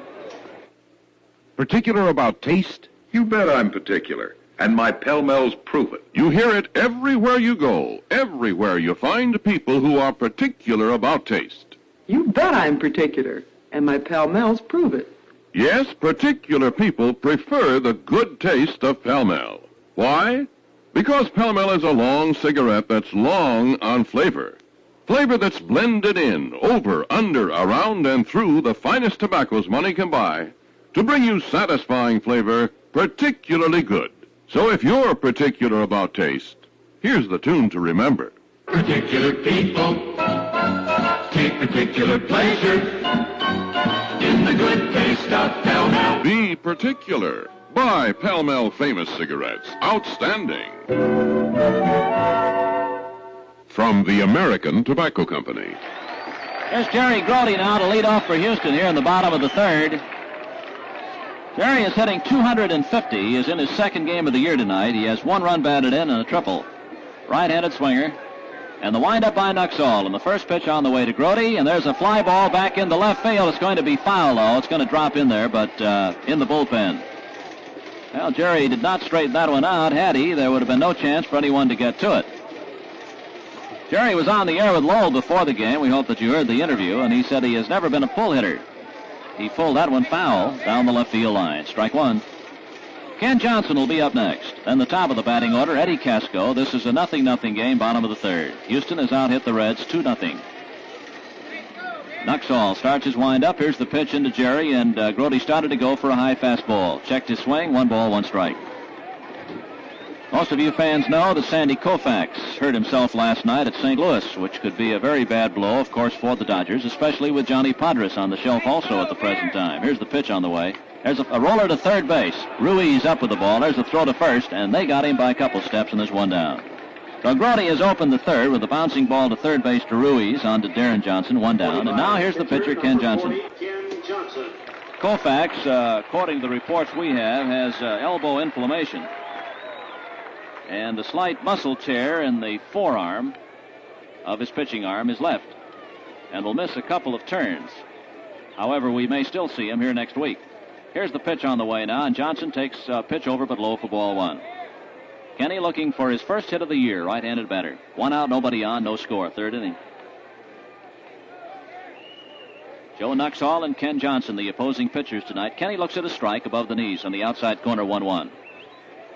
Particular about taste? You bet I'm particular. And my Pell-Mells prove it. You hear it everywhere you go. Everywhere you find people who are particular about taste. You bet I'm particular. And my Pell-Mells prove it. Yes, particular people prefer the good taste of Pell-Mell. Why? Because Pell-Mell is a long cigarette that's long on flavor. Flavor that's blended in, over, under, around, and through the finest tobaccos money can buy to bring you satisfying flavor, particularly good. So if you're particular about taste, here's the tune to remember. Particular people take particular pleasure in the good taste of Pell-Mell. Be particular. Buy Pell-Mell Famous Cigarettes. Outstanding. From the American Tobacco Company. Here's Jerry Grote now to lead off for Houston here in the bottom of the 3rd. Jerry is hitting 250. He is in his 2nd game of the year tonight. He has 1 run batted in and a triple. Right-handed swinger. And the windup by Nuxhall. And the first pitch on the way to Grote. And there's a fly ball back into left field. It's going to be foul, though. It's going to drop in there, but in the bullpen. Well, Jerry did not straighten that one out. Had he, there would have been no chance for anyone to get to it. Jerry was on the air with Lowell before the game. We hope that you heard the interview. And he said he has never been a pull hitter. He pulled that one foul down the left field line. Strike 1. Ken Johnson will be up next. Then the top of the batting order, Eddie Casco. This is a 0-0 game, bottom of the 3rd. Houston has out-hit the Reds 2-0. Nuxhall starts his wind-up. Here's the pitch into Jerry, and Grote started to go for a high fastball. Checked his swing, 1 ball, 1 strike. Most of you fans know that Sandy Koufax hurt himself last night at St. Louis, which could be a very bad blow, of course, for the Dodgers, especially with Johnny Podres on the shelf also at the present time. Here's the pitch on the way. There's a roller to third base. Ruiz up with the ball. There's a throw to first, and they got him by a couple steps, and there's 1 down. So Grote has opened the 3rd with a bouncing ball to third base to Ruiz, on to Darren Johnson, 1 down. And now here's the pitcher, Ken Johnson. Koufax, according to the reports we have, has elbow inflammation. And the slight muscle tear in the forearm of his pitching arm is left, and will miss a couple of turns. However, we may still see him here next week. Here's the pitch on the way now, and Johnson takes pitch over but low for ball 1. Kenny looking for his first hit of the year, right-handed batter. 1 out, nobody on, no score, 3rd inning. Joe Nuxhall and Ken Johnson, the opposing pitchers tonight. Kenny looks at a strike above the knees on the outside corner, 1-1.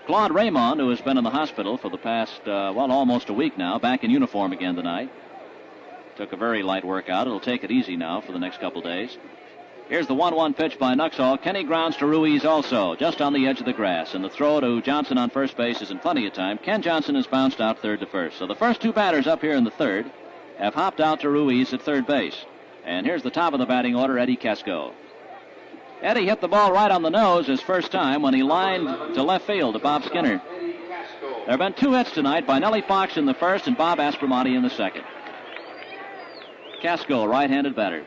Claude Raymond, who has been in the hospital for the past, almost a week now, back in uniform again tonight. Took a very light workout. It'll take it easy now for the next couple days. Here's the 1-1 pitch by Nuxhall. Kenny grounds to Ruiz also, just on the edge of the grass. And the throw to Johnson on first base is in plenty of time. Ken Johnson has bounced out 3rd to 1st. So the first 2 batters up here in the 3rd have hopped out to Ruiz at 3rd base. And here's the top of the batting order, Eddie Casco. Eddie hit the ball right on the nose his first time when he lined to left field to Bob Skinner. There have been 2 hits tonight by Nellie Fox in the 1st and Bob Aspromonte in the 2nd. Casco, right-handed batter.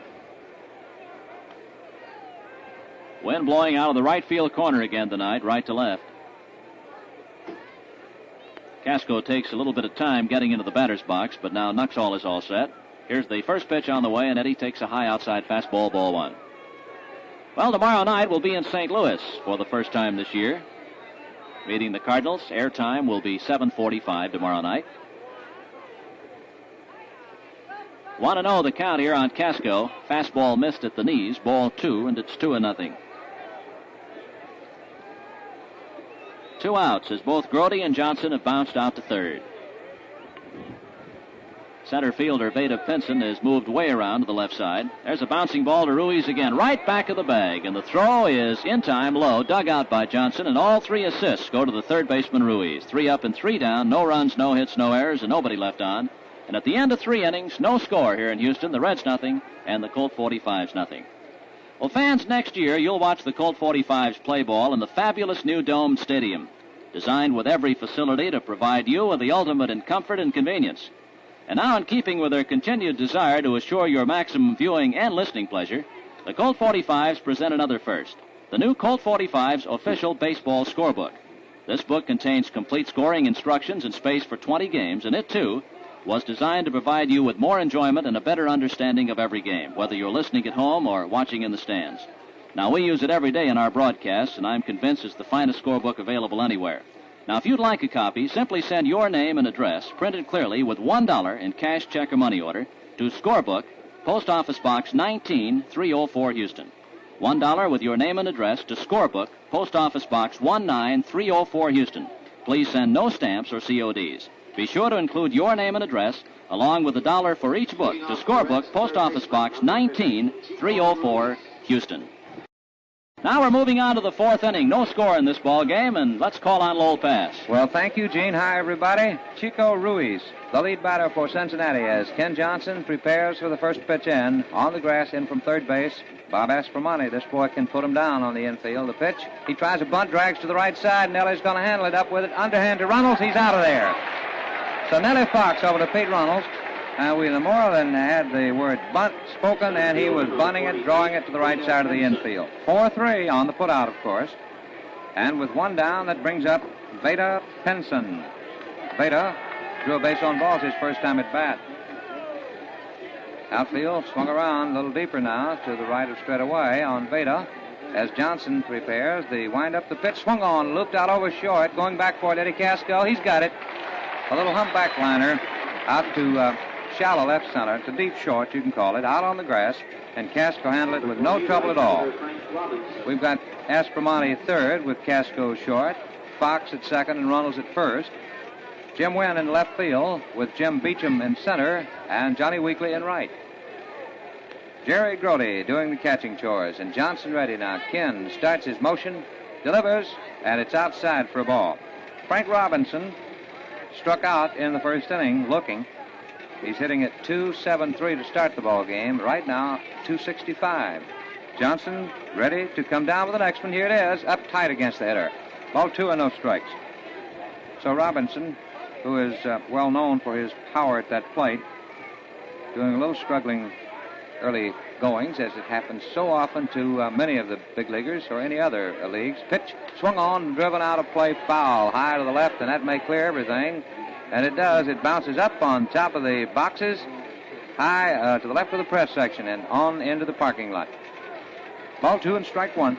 Wind blowing out of the right field corner again tonight, right to left. Casco takes a little bit of time getting into the batter's box, but now Nuxall is all set. Here's the first pitch on the way, and Eddie takes a high outside fastball, ball one. Well, tomorrow night we'll be in St. Louis for the first time this year. Meeting the Cardinals. Airtime will be 7:45 tomorrow night. 1-0 the count here on Casco. Fastball missed at the knees, ball 2, and it's 2-0. 2 outs as both Grody and Johnson have bounced out to third. Center fielder Veda Pinson is moved way around to the left side. There's a bouncing ball to Ruiz again, right back of the bag, and the throw is in time, low, dug out by Johnson, and all 3 assists go to the third baseman Ruiz. 3 up and 3 down, no runs, no hits, no errors, and nobody left on. And at the end of 3 innings, no score here in Houston. The Reds nothing, and the Colt 45s nothing. Well, fans, next year you'll watch the Colt 45s play ball in the fabulous new domed stadium, designed with every facility to provide you with the ultimate in comfort and convenience. And now, in keeping with their continued desire to assure your maximum viewing and listening pleasure, the Colt 45s present another first, the new Colt 45s official baseball scorebook. This book contains complete scoring instructions and space for 20 games, and it, too, was designed to provide you with more enjoyment and a better understanding of every game, whether you're listening at home or watching in the stands. Now, we use it every day in our broadcasts, and I'm convinced it's the finest scorebook available anywhere. Now, if you'd like a copy, simply send your name and address, printed clearly with $1 in cash, check, or money order, to Scorebook, Post Office Box 19304, Houston. $1 with your name and address to Scorebook, Post Office Box 19304, Houston. Please send no stamps or CODs. Be sure to include your name and address, along with $1 for each book, to Scorebook, Post Office Box 19304, Houston. Now we're moving on to the 4th inning. No score in this ball game, and let's call on Lowell Pass. Well, thank you, Gene. Hi, everybody. Chico Ruiz, the lead batter for Cincinnati, as Ken Johnson prepares for the first pitch in. On the grass, in from third base, Bob Aspromonte. This boy can put him down on the infield. The pitch, he tries a bunt, drags to the right side. Nelly's going to handle it up with it. Underhand to Runnels. He's out of there. So Nelly Fox over to Pete Runnels. And we more than had the word bunt spoken, and he was bunting it, drawing it to the right side of the infield. 4-3 on the putout, of course. And with 1 down, that brings up Veda Pinson. Veda drew a base on balls his first time at bat. Outfield swung around a little deeper now to the right of straightaway on Veda. As Johnson prepares, the wind-up, the pitch swung on, looped out over short, going back for it, Eddie Casco. He's got it. A little humpback liner out to shallow left center, to deep short, you can call it, out on the grass, and Casco handled it with no trouble at all. We've got Aspromonte at third with Casco short, Fox at second, and Runnels at first. Jim Wynn in left field with Jim Beecham in center and Johnny Weekly in right. Jerry Grody doing the catching chores, and Johnson ready now. Ken starts his motion, delivers, and it's outside for a ball. Frank Robinson struck out in the first inning looking. He's hitting at 2.73 to start the ball game. Right now, 2.65. Johnson ready to come down with the next one. Here it is, up tight against the hitter. Ball 2 and no strikes. So Robinson, who is well known for his power at that plate, doing a little struggling early goings, as it happens so often to many of the big leaguers or any other leagues. Pitch swung on, driven out of play, foul, high to the left, and that may clear everything. And it does. It bounces up on top of the boxes, high to the left of the press section, and on into the parking lot. Ball 2 and strike 1.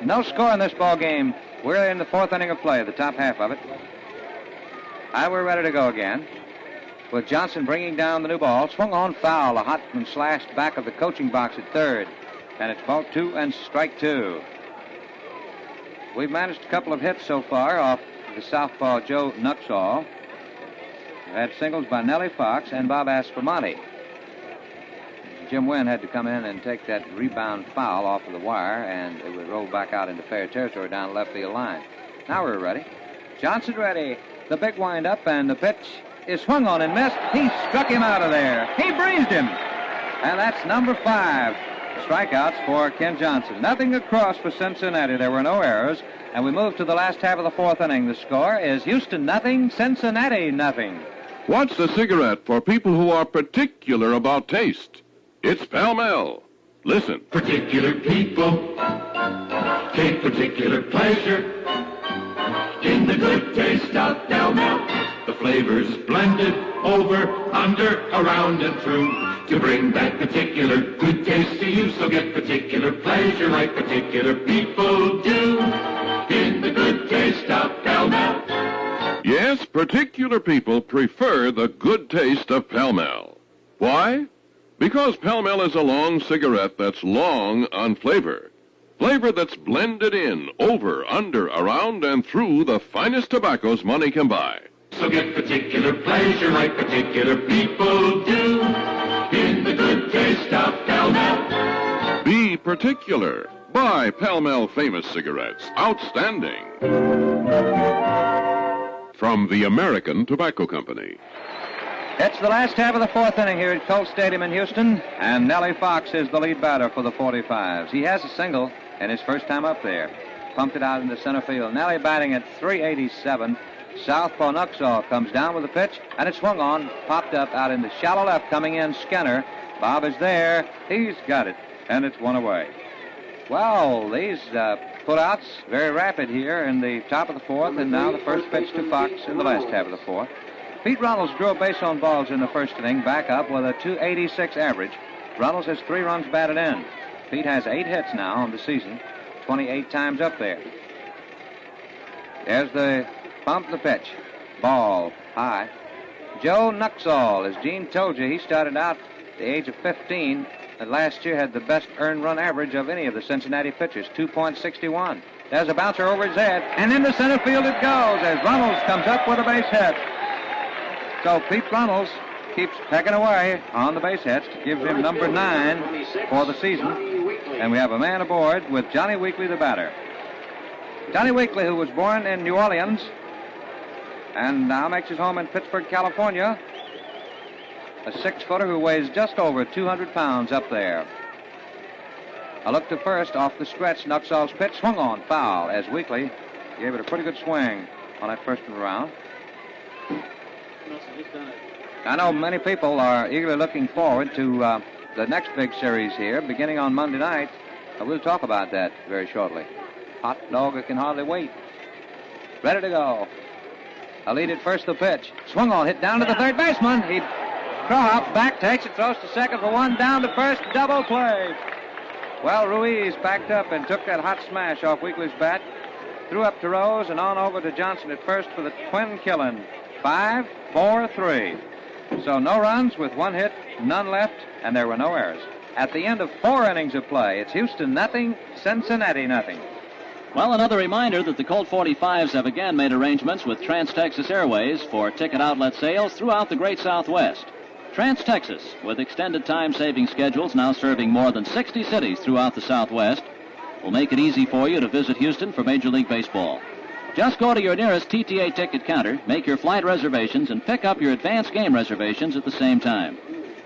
No score in this ball game. We're in the 4th inning of play, the top half of it. We're ready to go again, with Johnson bringing down the new ball. Swung on, foul, a hot and slashed back of the coaching box at third. And it's ball 2 and strike 2. We've managed a couple of hits so far off the southpaw Joe Nuxall. Had singles by Nellie Fox and Bob Aspromonte. Jim Wynn had to come in and take that rebound foul off of the wire, and it would roll back out into fair territory down the left field line. Now we're ready. Johnson ready. The big wind-up, and the pitch is swung on and missed. He struck him out of there. He breezed him. And that's number 5. Strikeouts for Ken Johnson. Nothing across for Cincinnati. There were no errors. And we move to the last half of the 4th inning. The score is Houston nothing, Cincinnati nothing. What's the cigarette for people who are particular about taste? It's Pall-Mall. Listen. Particular people take particular pleasure in the good taste of Pall-Mall. The flavors blended over, under, around, and through to bring that particular good taste to you. So get particular pleasure like particular people do in the good taste of Pall Mall. Yes, particular people prefer the good taste of Pall Mall. Why? Because Pall Mall is a long cigarette that's long on flavor. Flavor that's blended in, over, under, around, and through the finest tobaccos money can buy. So get particular pleasure like particular people do in the good taste of Pall Mall. Be particular. Buy Pall Mall Famous Cigarettes. Outstanding. From the American Tobacco Company. It's the last half of the fourth inning here at Colt Stadium in Houston, and Nellie Fox is the lead batter for the 45s. He has a single in his first time up there. Pumped it out into center field. Nellie batting at .387. Southpaw Nuxall comes down with the pitch, and it swung on, popped up out in the shallow left, coming in Skinner. Bob is there. He's got it, and it's one away. Well, these putouts very rapid here in the top of the fourth, and now the first pitch to Fox in the last half of the fourth. Pete Runnels drew a base on balls in the first inning, back up with a .286 average. Runnels has 3 runs batted in. Pete has 8 hits now on the season, 28 times up there. There's the bump, the pitch. Ball high. Joe Nuxall, as Gene told you, he started out at the age of 15, and last year had the best earned run average of any of the Cincinnati pitchers, 2.61. There's a bouncer over his head, and into center field it goes as Runnels comes up with a base hit. So Pete Runnels keeps pecking away on the base hits, gives him number 9 for the season. And we have a man aboard with Johnny Weekly, the batter. Johnny Weekly, who was born in New Orleans and now makes his home in Pittsburgh, California. A 6-footer who weighs just over 200 pounds up there. A look to first off the stretch. Nuxall's pitch swung on, foul, as Weekly gave it a pretty good swing on that first round. I know many people are eagerly looking forward to the next big series here, beginning on Monday night. We'll talk about that very shortly. Hot dog, can hardly wait. Ready to go. A lead at first, the pitch. Swung on, hit down to the third baseman. He drops, back takes it, throws to second for one, down to first, double play. Well, Ruiz backed up and took that hot smash off Weekly's bat. Threw up to Rose and on over to Johnson at first for the twin killing. 5-4-3. So no runs with 1 hit, none left, and there were no errors. At the end of 4 innings of play, it's Houston nothing, Cincinnati nothing. Well, another reminder that the Colt 45s have again made arrangements with Trans-Texas Airways for ticket outlet sales throughout the Great Southwest. Trans-Texas, with extended time-saving schedules now serving more than 60 cities throughout the Southwest, will make it easy for you to visit Houston for Major League Baseball. Just go to your nearest TTA ticket counter, make your flight reservations, and pick up your advance game reservations at the same time.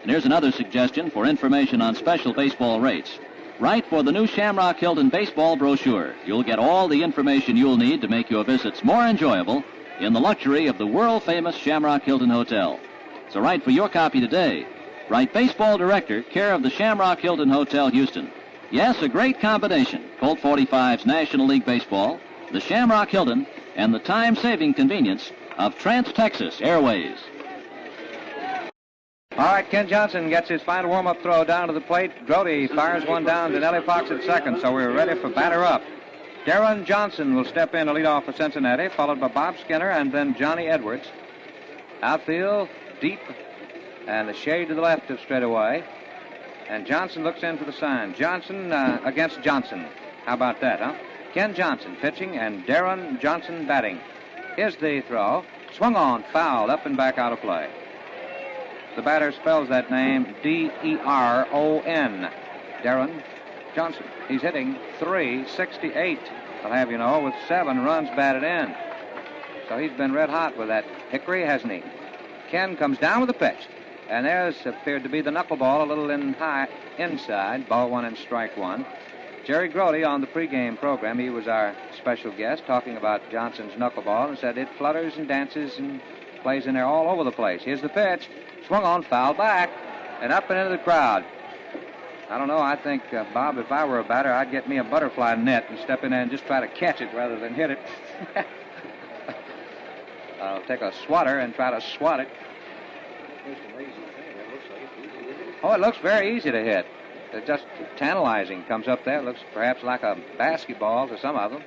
And here's another suggestion for information on special baseball rates. Write for the new Shamrock Hilton baseball brochure. You'll get all the information you'll need to make your visits more enjoyable in the luxury of the world-famous Shamrock Hilton Hotel. So write for your copy today. Write Baseball Director, care of the Shamrock Hilton Hotel, Houston. Yes, a great combination. Colt 45's National League Baseball, the Shamrock Hilton, and the time-saving convenience of Trans-Texas Airways. All right, Ken Johnson gets his final warm-up throw down to the plate. Grody fires one down to Nellie Fox at second, so we're ready for batter up. Darren Johnson will step in to lead off for Cincinnati, followed by Bob Skinner and then Johnny Edwards. Outfield, deep, and a shade to the left of straightaway. And Johnson looks in for the sign. Johnson against Johnson. How about that, huh? Ken Johnson pitching and Darren Johnson batting. Here's the throw. Swung on, foul, up and back out of play. The batter spells that name D-E-R-O-N. Darren Johnson. He's hitting .368. I'll have you know, with 7 runs batted in. So he's been red hot with that hickory, hasn't he? Ken comes down with a pitch. And there's appeared to be the knuckleball a little in high inside. Ball 1 and strike 1. Jerry Grody on the pregame program, he was our special guest, talking about Johnson's knuckleball and said it flutters and dances and plays in there all over the place. Here's the pitch. Swung on, foul back, and up and into the crowd. I don't know, I think, Bob, if I were a batter, I'd get me a butterfly net and step in there and just try to catch it rather than hit it. take a swatter and try to swat it. Oh, it looks very easy to hit. It's just tantalizing. Comes up there. It looks perhaps like a basketball to some of them.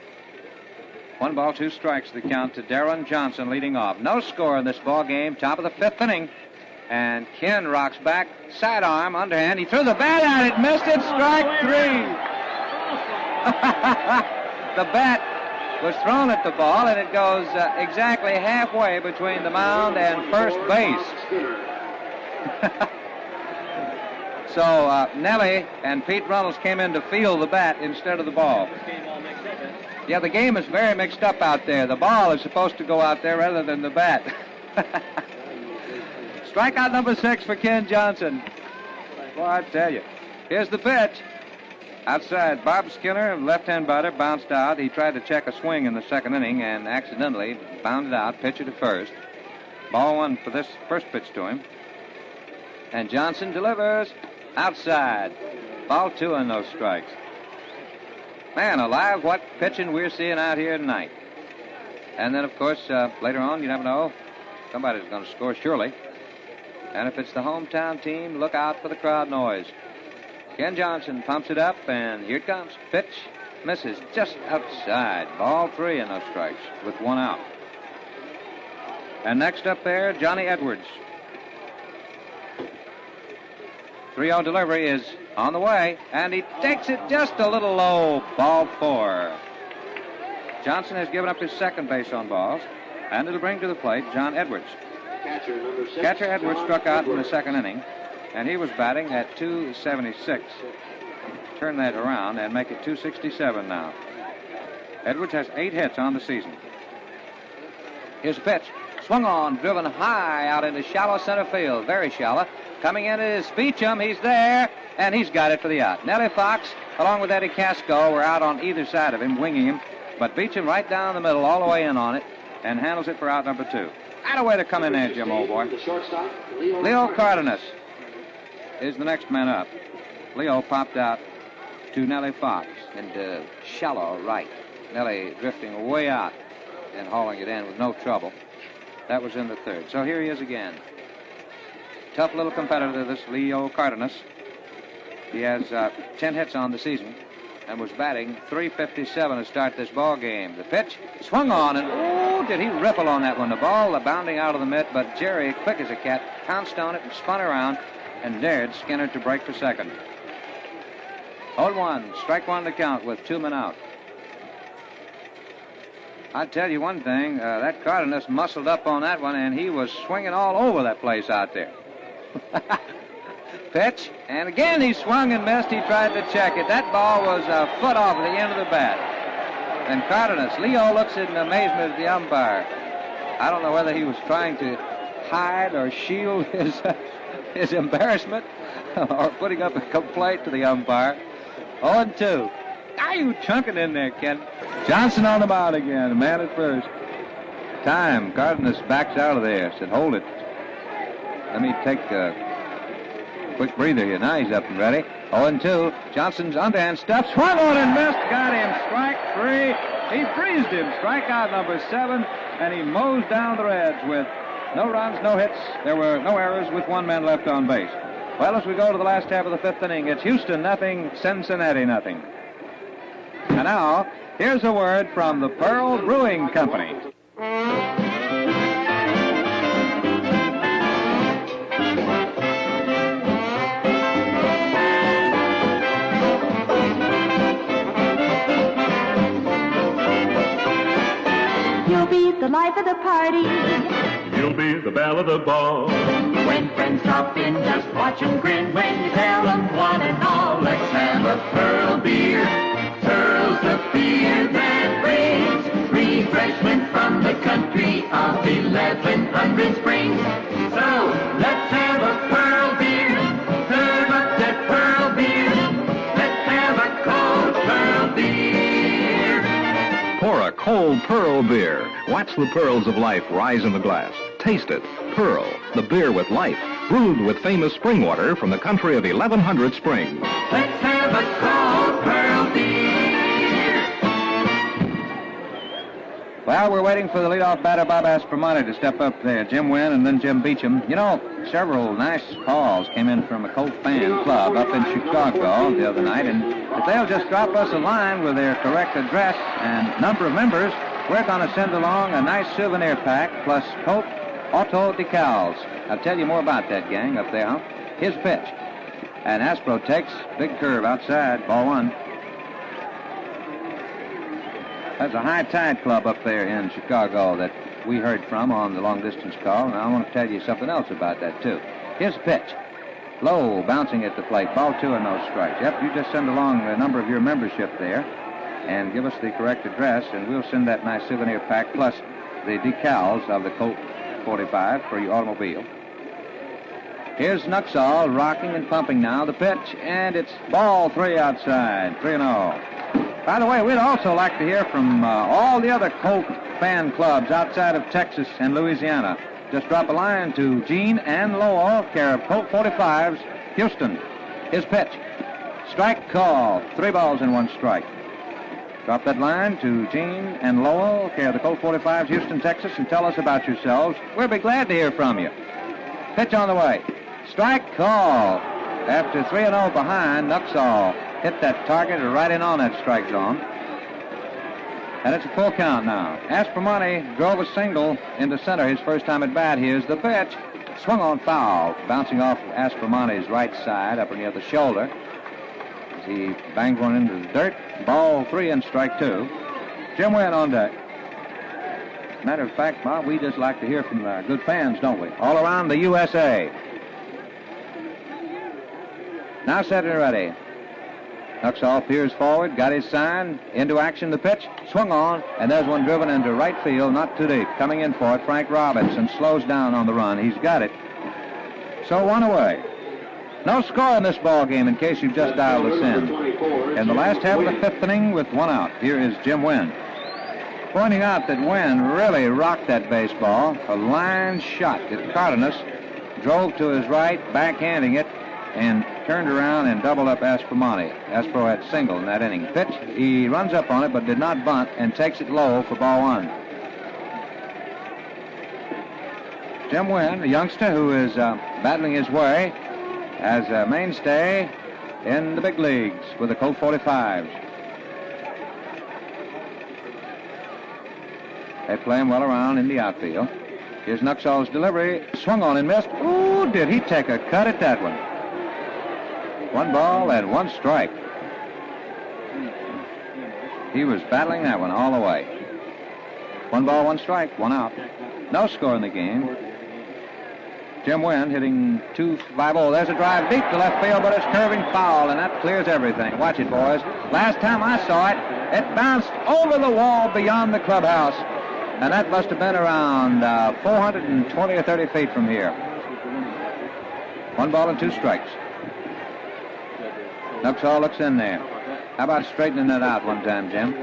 1 ball, 2 strikes, the count to Darren Johnson leading off. No score in this ball game. Top of the 5th inning. And Ken rocks back. Sidearm, underhand. He threw the bat at it. Missed it. Strike 3. The bat was thrown at the ball, and it goes exactly halfway between the mound and first base. So Nellie and Pete Runnels came in to field the bat instead of the ball. Yeah, the game is very mixed up out there. The ball is supposed to go out there rather than the bat. Strikeout number 6 for Ken Johnson. Boy, I tell you. Here's the pitch. Outside, Bob Skinner, left-hand batter, bounced out. He tried to check a swing in the 2nd inning and accidentally bounded out, pitcher to first. Ball 1 for this first pitch to him. And Johnson delivers outside. Ball 2 and no strikes. Man alive, what pitching we're seeing out here tonight. And then, of course, later on, you never know. Somebody's going to score surely. And if it's the hometown team, look out for the crowd noise. Ken Johnson pumps it up, and here it comes. Pitch misses just outside. Ball 3 and no strikes with 1 out. And next up there, Johnny Edwards. 3-0 delivery is on the way, and he takes it just a little low. Ball 4. Johnson has given up his second base on balls, and it'll bring to the plate John Edwards. Catcher Edwards struck out in the 2nd inning, and he was batting at 276. Turn that around and make it 267 now. Edwards has 8 hits on the season. Here's a pitch. Swung on, driven high out into shallow center field. Very shallow. Coming in is Beecham. He's there, and he's got it for the out. Nellie Fox, along with Eddie Casco, were out on either side of him, winging him. But Beecham right down the middle, all the way in on it, and handles it for out number 2. Atta way to come in there, Jim, old boy. Leo Cardenas is the next man up. Leo popped out to Nellie Fox into shallow right. Nellie drifting way out and hauling it in with no trouble. That was in the 3rd. So here he is again. Tough little competitor, this Leo Cardenas. He has 10 hits on the season and was batting .357 to start this ball game. The pitch swung on, and oh, did he ripple on that one. The ball bounding out of the mitt, but Jerry, quick as a cat, pounced on it and spun around and dared Skinner to break for second. 0-1, strike 1 to count with 2 men out. I'll tell you one thing, that Cardenas muscled up on that one, and he was swinging all over that place out there. Pitch, and again he swung and missed. He tried to check it. That ball was a foot off the end of the bat. And Cardenas, Leo looks in amazement at the umpire. I don't know whether he was trying to hide or shield his embarrassment or putting up a complaint to the umpire. 0-2. Are you chunking in there, Ken? Johnson on the mound again, man at first. Time. Cardenas backs out of there. Said, hold it. Let me take a quick breather here. Now he's up and ready. 0-2. Johnson's underhand stuff. Swung on and missed. Got him. Strike 3. He freezed him. Strikeout number 7. And he mows down the Reds with no runs, no hits. There were no errors with 1 man left on base. Well, as we go to the last half of the 5th inning, it's Houston nothing, Cincinnati nothing. And now, here's a word from the Pearl Brewing Company. You'll be the life of the party. You'll be the belle of the ball. When friends drop in, just watch them grin. When you tell them one and all, let's have a Pearl beer. Pearl's the beer that brings refreshment from the country of 1100 Springs. So, let's have a Pearl beer. Serve up that Pearl beer. Let's have a cold Pearl beer. Pour a cold Pearl beer. Watch the pearls of life rise in the glass. Taste it. Pearl, the beer with life, brewed with famous spring water from the country of 1100 Springs. Let's have a cold Pearl beer. Well, we're waiting for the leadoff batter, Bob Aspromonte, to step up there. Jim Wynn and then Jim Beecham. You know, several nice calls came in from a Colt fan club up in Chicago the other night, and if they'll just drop us a line with their correct address and number of members, we're going to send along a nice souvenir pack plus Colt auto decals. I'll tell you more about that, gang, up there, huh? His pitch. And Aspro takes big curve outside, ball one. That's a high tide club up there in Chicago that we heard from on the long-distance call, and I want to tell you something else about that, too. Here's a pitch. Low, bouncing at the plate. Ball two and no strikes. Yep, you just send along the number of your membership there and give us the correct address, and we'll send that nice souvenir pack plus the decals of the Colt 45 for your automobile. Here's Nuxall rocking and pumping now. The pitch, and it's ball three outside. 3-0. By the way, we'd also like to hear from all the other Colt fan clubs outside of Texas and Louisiana. Just drop a line to Gene and Lowell, care of Colt 45s, Houston. His pitch. Strike call. 3 balls and 1 strike. Drop that line to Gene and Lowell, care of the Colt 45s, Houston, Texas, and tell us about yourselves. We'll be glad to hear from you. Pitch on the way. Strike call. After 3-0 behind, Nuxall hit that target right in on that strike zone. And it's a full count now. Aspromonte drove a single into center his first time at bat. Here's the pitch. Swung on foul, bouncing off Aspromonte's right side up near the shoulder. As he banged one into the dirt. Ball 3 and strike 2. Jim Wynn on deck. Matter of fact, Bob, we just like to hear from our good fans, don't we? All around the USA. Now set and ready. Nuxall peers forward, got his sign, into action the pitch, swung on, and there's one driven into right field, not too deep. Coming in for it, Frank Robinson slows down on the run. He's got it. So 1 away. No score in this ball game in case you've just dialed us in. In the last half of the 5th inning with 1 out, here is Jim Wynn. Pointing out that Wynn really rocked that baseball. A line shot that Cardenas drove to his right, backhanding it, and turned around and doubled up Aspromonte. Aspro had single in that inning. Pitch, he runs up on it but did not bunt and takes it low for ball 1. Jim Wynn, a youngster who is battling his way as a mainstay in the big leagues with the Colt 45s. They play him well around in the outfield. Here's Nuxall's delivery. Swung on and missed. Ooh, did he take a cut at that one? 1 ball and 1 strike. He was battling that one all the way. 1 ball, 1 strike, 1 out. No score in the game. Jim Wynn hitting 2-5-0. There's a drive deep to left field, but it's curving foul, and that clears everything. Watch it, boys. Last time I saw it, it bounced over the wall beyond the clubhouse, and that must have been around 420 or 30 feet from here. 1 ball and 2 strikes. Nuxall looks in there. How about straightening that out one time, Jim?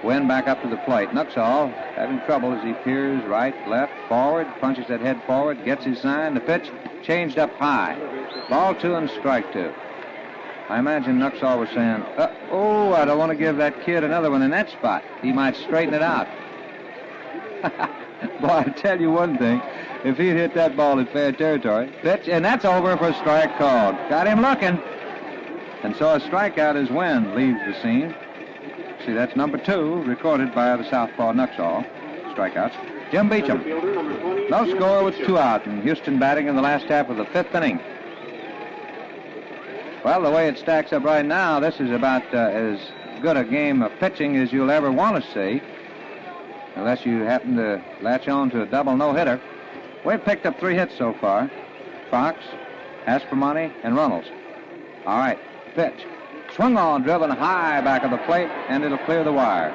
Wynn back up to the plate. Nuxall having trouble as he peers right, left, forward, punches that head forward, gets his sign. The pitch changed up high. Ball 2 and strike 2. I imagine Nuxall was saying, I don't want to give that kid another one in that spot. He might straighten it out. Boy, I tell you one thing. If he'd hit that ball in fair territory, pitch, and that's over for a strike called. Got him looking. And so a strikeout as Wynn leaves the scene. See, that's number 2, recorded by the southpaw Nuxall. Strikeouts. Jim Beecham. No score with 2 out, and Houston batting in the last half of the 5th inning. Well, the way it stacks up right now, this is about as good a game of pitching as you'll ever want to see, unless you happen to latch on to a double no-hitter. We've picked up 3 hits so far. Fox, Aspromonte, and Runnels. All right, pitch. Swung on, driven high back of the plate, and it'll clear the wire.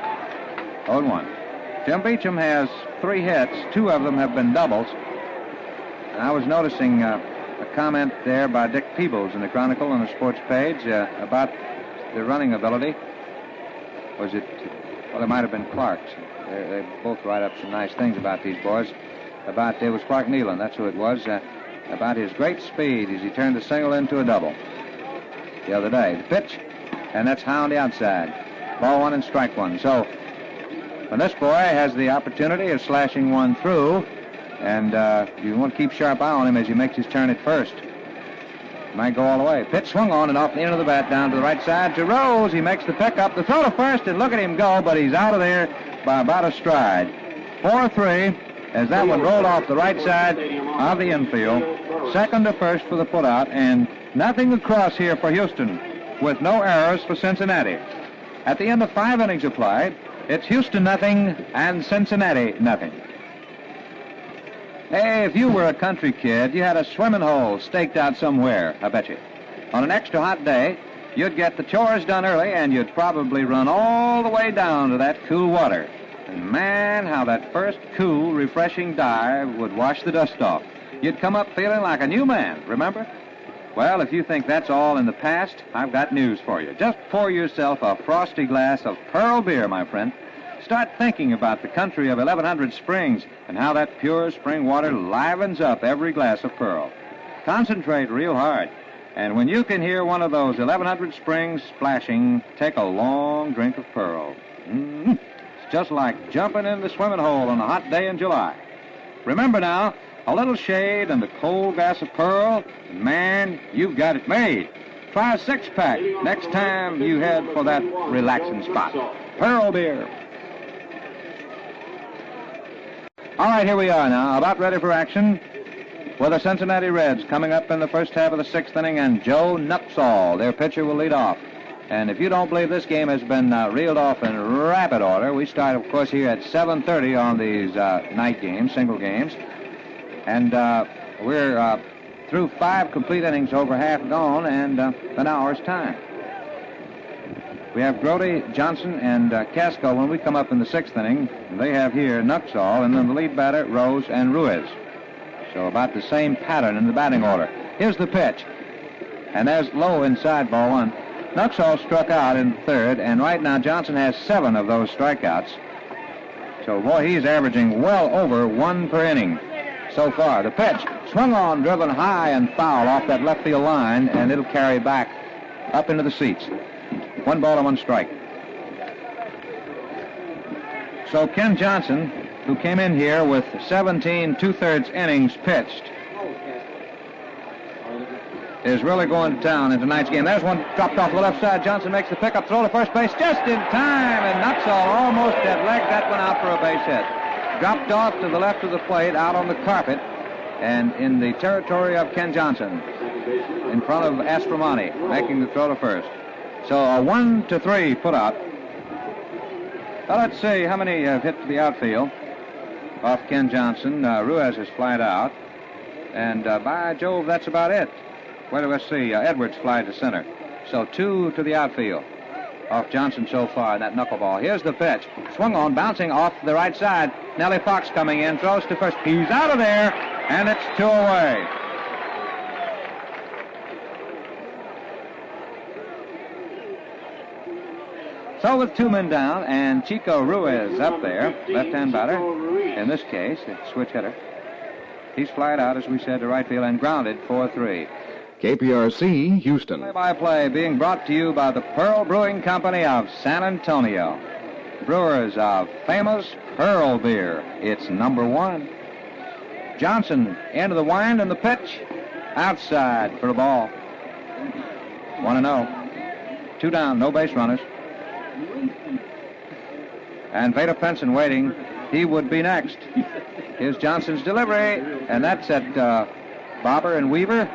0-1. Jim Beecham has 3 hits. 2 of them have been doubles. And I was noticing a comment there by Dick Peebles in the Chronicle on the sports page about the running ability. Was it, well, it might have been Clark's. They both write up some nice things about these boys. It was Clark Nealon, that's who it was, about his great speed as he turned a single into a double the other day. The pitch, and that's high on the outside. Ball 1 and strike 1. So And this boy has the opportunity of slashing one through, and you want to keep sharp eye on him as he makes his turn at first. Might go all the way. Pitch swung on and off the end of the bat down to the right side to Rose. He makes the pickup, the throw to first, and look at him go, but he's out of there by about a stride. 4-3 as that one rolled off the right side of the infield. Second to first for the putout, and nothing across here for Houston with no errors for Cincinnati. At the end of 5 innings applied, it's Houston nothing and Cincinnati nothing. Hey, if you were a country kid, you had a swimming hole staked out somewhere, I bet you. On an extra hot day, you'd get the chores done early, and you'd probably run all the way down to that cool water. And man, how that first cool, refreshing dive would wash the dust off. You'd come up feeling like a new man, remember? Well, if you think that's all in the past, I've got news for you. Just pour yourself a frosty glass of Pearl beer, my friend. Start thinking about the country of 1100 Springs and how that pure spring water livens up every glass of Pearl. Concentrate real hard, and when you can hear one of those 1100 Springs splashing, take a long drink of Pearl. It's just like jumping in the swimming hole on a hot day in July. Remember now, a little shade and a cold glass of Pearl, and man, you've got it made. Try a 6-pack next time you head for that relaxing spot. Pearl beer. All right, here we are now, about ready for action with the Cincinnati Reds coming up in the first half of the 6th inning, and Joe Nuxall, their pitcher, will lead off. And if you don't believe this game has been reeled off in rapid order, we start, of course, here at 7:30 on these night games, single games. And we're through 5 complete innings, over half gone, and an hour's time. We have Grody, Johnson, and Casco when we come up in the 6th inning. They have here Nuxall, and then the lead batter, Rose and Ruiz. So about the same pattern in the batting order. Here's the pitch. And there's low inside, ball 1. Nuxall struck out in the 3rd, and right now Johnson has 7 of those strikeouts. So, boy, he's averaging well over 1 per inning so far. The pitch, swung on, driven high and foul off that left field line, and it'll carry back up into the seats. 1 ball and 1 strike. So Ken Johnson, who came in here with 17 2/3 innings pitched, is really going to town in tonight's game. There's one dropped off the left side. Johnson makes the pickup, throw to first base just in time, and Nuxall almost had legged that one out for a base hit. Dropped off to the left of the plate, out on the carpet, and in the territory of Ken Johnson, in front of Aspromonte, making the throw to first. So a 1-3 put out. Well, let's see how many have hit to the outfield off Ken Johnson. Ruiz has flied out, and by Jove, that's about it. Where do I see? Edwards flied to center. So 2 to the outfield off Johnson so far in that knuckleball. Here's the pitch. Swung on, bouncing off the right side. Nellie Fox coming in, throws to first. He's out of there, and it's 2 away. So with 2 men down, and Chico Ruiz up there, left-hand batter, in this case, the switch hitter. He's flied out, as we said, to right field and grounded 4-3. KPRC, Houston. Play-by-play being brought to you by the Pearl Brewing Company of San Antonio. Brewers of famous Pearl beer. It's #1. Johnson into the wind and the pitch. Outside for the ball. 1-0. 2 down, no base runners. And Vader Penson waiting. He would be next. Here's Johnson's delivery, and that's at Bobber and Weaver.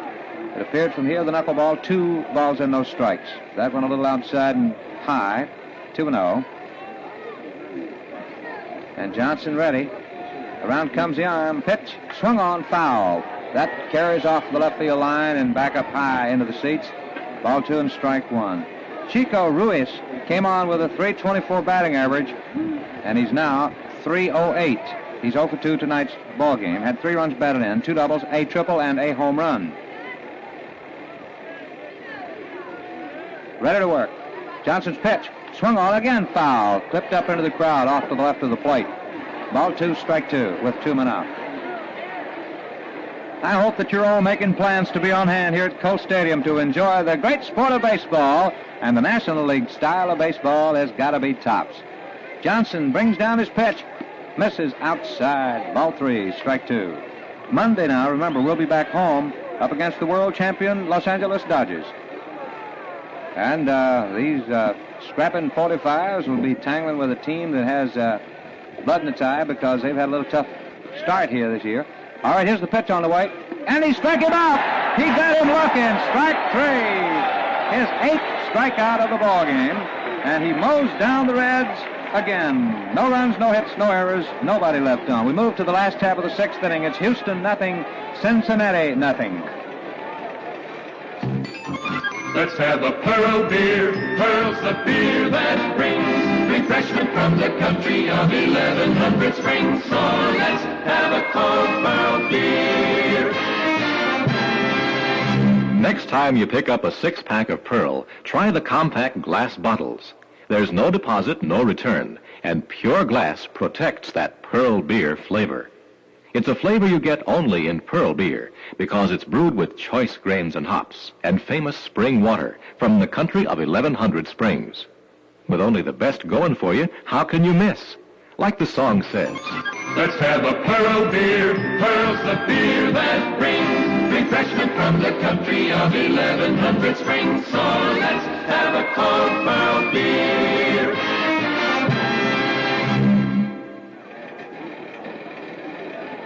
It appeared from here, the knuckleball, 2 balls and no strikes. That one a little outside and high, 2-0. And Johnson ready. Around comes the arm, pitch, swung on, foul. That carries off the left field line and back up high into the seats. Ball 2 and strike 1. Chico Ruiz came on with a .324 batting average, and he's now .308. He's 0 for 2 tonight's ball game. Had 3 runs batted in, 2 doubles, a triple, and a home run. Ready to work. Johnson's pitch, swung on again, foul. Clipped up into the crowd off to the left of the plate. Ball 2, strike 2, with 2 men out. I hope that you're all making plans to be on hand here at Colt Stadium to enjoy the great sport of baseball, and the National League style of baseball has got to be tops. Johnson brings down his pitch. Misses outside. Ball 3, strike 2. Monday now, remember, we'll be back home up against the world champion Los Angeles Dodgers. And these scrapping 45s will be tangling with a team that has blood in its eye because they've had a little tough start here this year. All right, here's the pitch on the way. And he struck him out. He got him looking. Strike 3. His 8th strikeout of the ball game. And he mows down the Reds again. No runs, no hits, no errors, nobody left on. We move to the last half of the 6th inning. It's Houston nothing, Cincinnati nothing. Let's have a Pearl beer. Pearl's the beer that brings refreshment from the country of 1100 Springs. So let's have a cold Pearl beer. Next time you pick up a 6-pack of Pearl, try the compact glass bottles. There's no deposit, no return, and pure glass protects that Pearl beer flavor. It's a flavor you get only in Pearl beer because it's brewed with choice grains and hops and famous spring water from the country of 1100 Springs. With only the best going for you, how can you miss? Like the song says. Let's have a Pearl beer. Pearl's the beer that brings refreshment from the country of 1100 Springs. So let's have a cold Pearl beer.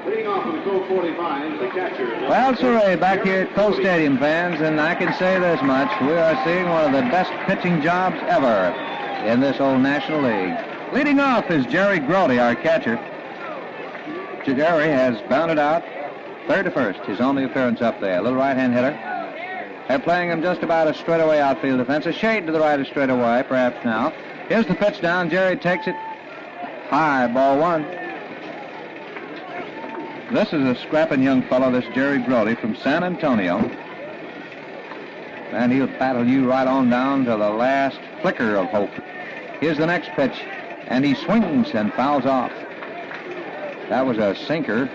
Leading off with the Colt 45, the catcher. Well, it's Ray back here at Colt Stadium, fans, and I can say this much. We are seeing one of the best pitching jobs ever in this old National League. Leading off is Jerry Grody, our catcher. Jerry has bounded out third to first, his only appearance up there. A little right-hand hitter. They're playing him just about a straightaway outfield defense. A shade to the right of straightaway, perhaps now. Here's the pitch down. Jerry takes it high, ball 1. This is a scrapping young fellow, this Jerry Grody from San Antonio. And he'll battle you right on down to the last flicker of hope. Here's the next pitch. And he swings and fouls off. That was a sinker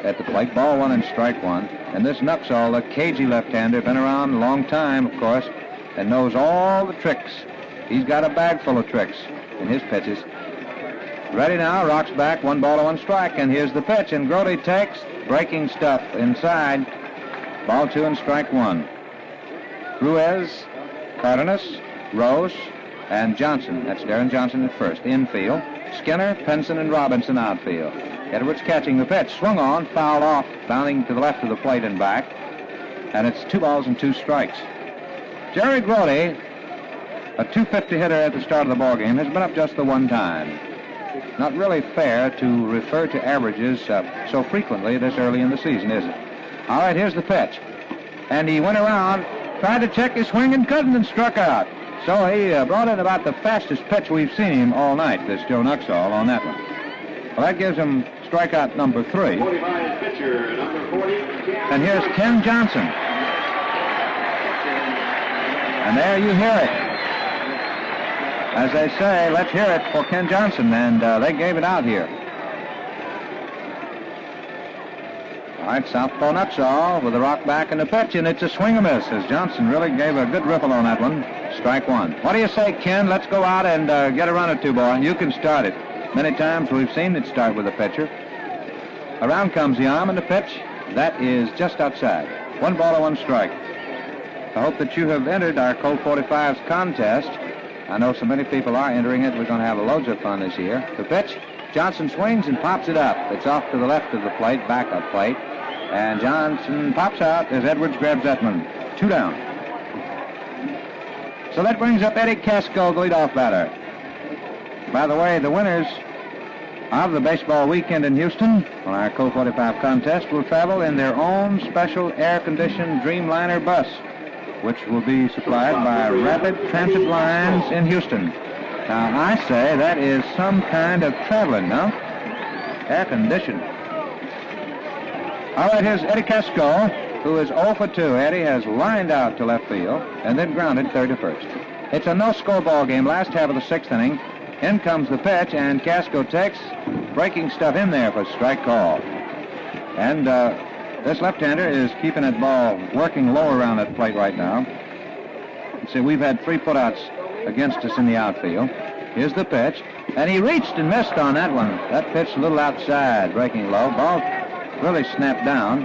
at the plate. Ball 1 and strike 1. And this Nuxall, the cagey left-hander, been around a long time, of course, and knows all the tricks. He's got a bag full of tricks in his pitches. Ready now, rocks back, 1 ball to 1 strike, and here's the pitch. And Grody takes breaking stuff inside. Ball 2 and strike 1. Ruiz, Cardenas, Rose, and Johnson. That's Darren Johnson at first. Infield. Skinner, Penson, and Robinson outfield. Edwards catching the pitch. Swung on, fouled off, bounding to the left of the plate and back. And it's 2 balls and 2 strikes. Jerry Grody, a .250 hitter at the start of the ballgame, has been up just the one time. Not really fair to refer to averages so frequently this early in the season, is it? All right, here's the pitch. And he went around, tried to check his swing and couldn't, and struck out. So he brought in about the fastest pitch we've seen him all night, this Joe Nuxall, on that one. Well, that gives him strikeout number 3. 45 pitcher, number 40. And here's Ken Johnson. And there you hear it. As they say, let's hear it for Ken Johnson, and they gave it out here. All right, southpaw Nuxall with the rock back and the pitch, and it's a swing and miss, as Johnson really gave a good riffle on that one. Strike 1. What do you say, Ken? Let's go out and get a run or two, boy. You can start it. Many times we've seen it start with a pitcher. Around comes the arm and the pitch. That is just outside. 1 ball to 1 strike. I hope that you have entered our Colt 45's contest. I know so many people are entering it. We're going to have loads of fun this year. The pitch, Johnson swings and pops it up. It's off to the left of the plate, backup plate. And Johnson pops out as Edwards grabs that one. 2 down. So that brings up Eddie Casco, the leadoff batter. By the way, the winners of the baseball weekend in Houston on our Colt 45 contest will travel in their own special air-conditioned Dreamliner bus, which will be supplied by Rapid Transit Lines in Houston. Now, I say that is some kind of traveling, no? Air-conditioned. All right, here's Eddie Casco, who is 0 for 2. Eddie has lined out to left field and then grounded third to first. It's a no-score ball game, last half of the 6th inning. In comes the pitch, and Casco takes breaking stuff in there for strike call. And this left-hander is keeping that ball working low around that plate right now. See, we've had 3 putouts against us in the outfield. Here's the pitch. And he reached and missed on that one. That pitch a little outside, breaking low. Ball really snapped down.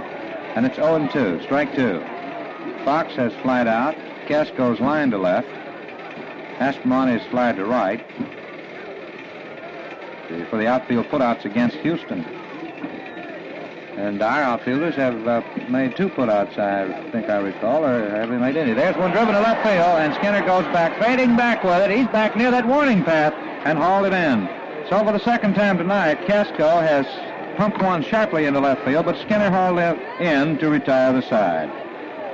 And it's 0-2, strike 2. Fox has flied out. Casco's line to left. Aspromonte is flied to right. For the outfield putouts against Houston. And our outfielders have made 2 putouts, I think I recall, or have we made any? There's one driven to left field, and Skinner goes back, fading back with it. He's back near that warning path and hauled it in. So for the second time tonight, Casco has pumped one sharply into left field, but Skinner hauled it in to retire the side.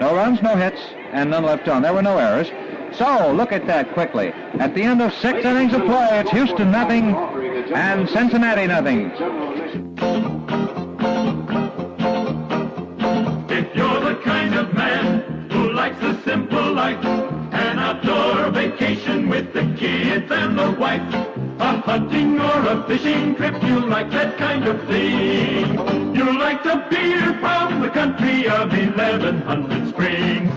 No runs, no hits, and none left on. There were no errors. So, look at that quickly. At the end of 6 innings of play, it's Houston nothing and Cincinnati nothing. If you're the kind of man who likes a simple life, an outdoor vacation with the kids and the wife, a hunting or a fishing trip, you like that kind of thing. You like the beer from the country of 1100 Springs.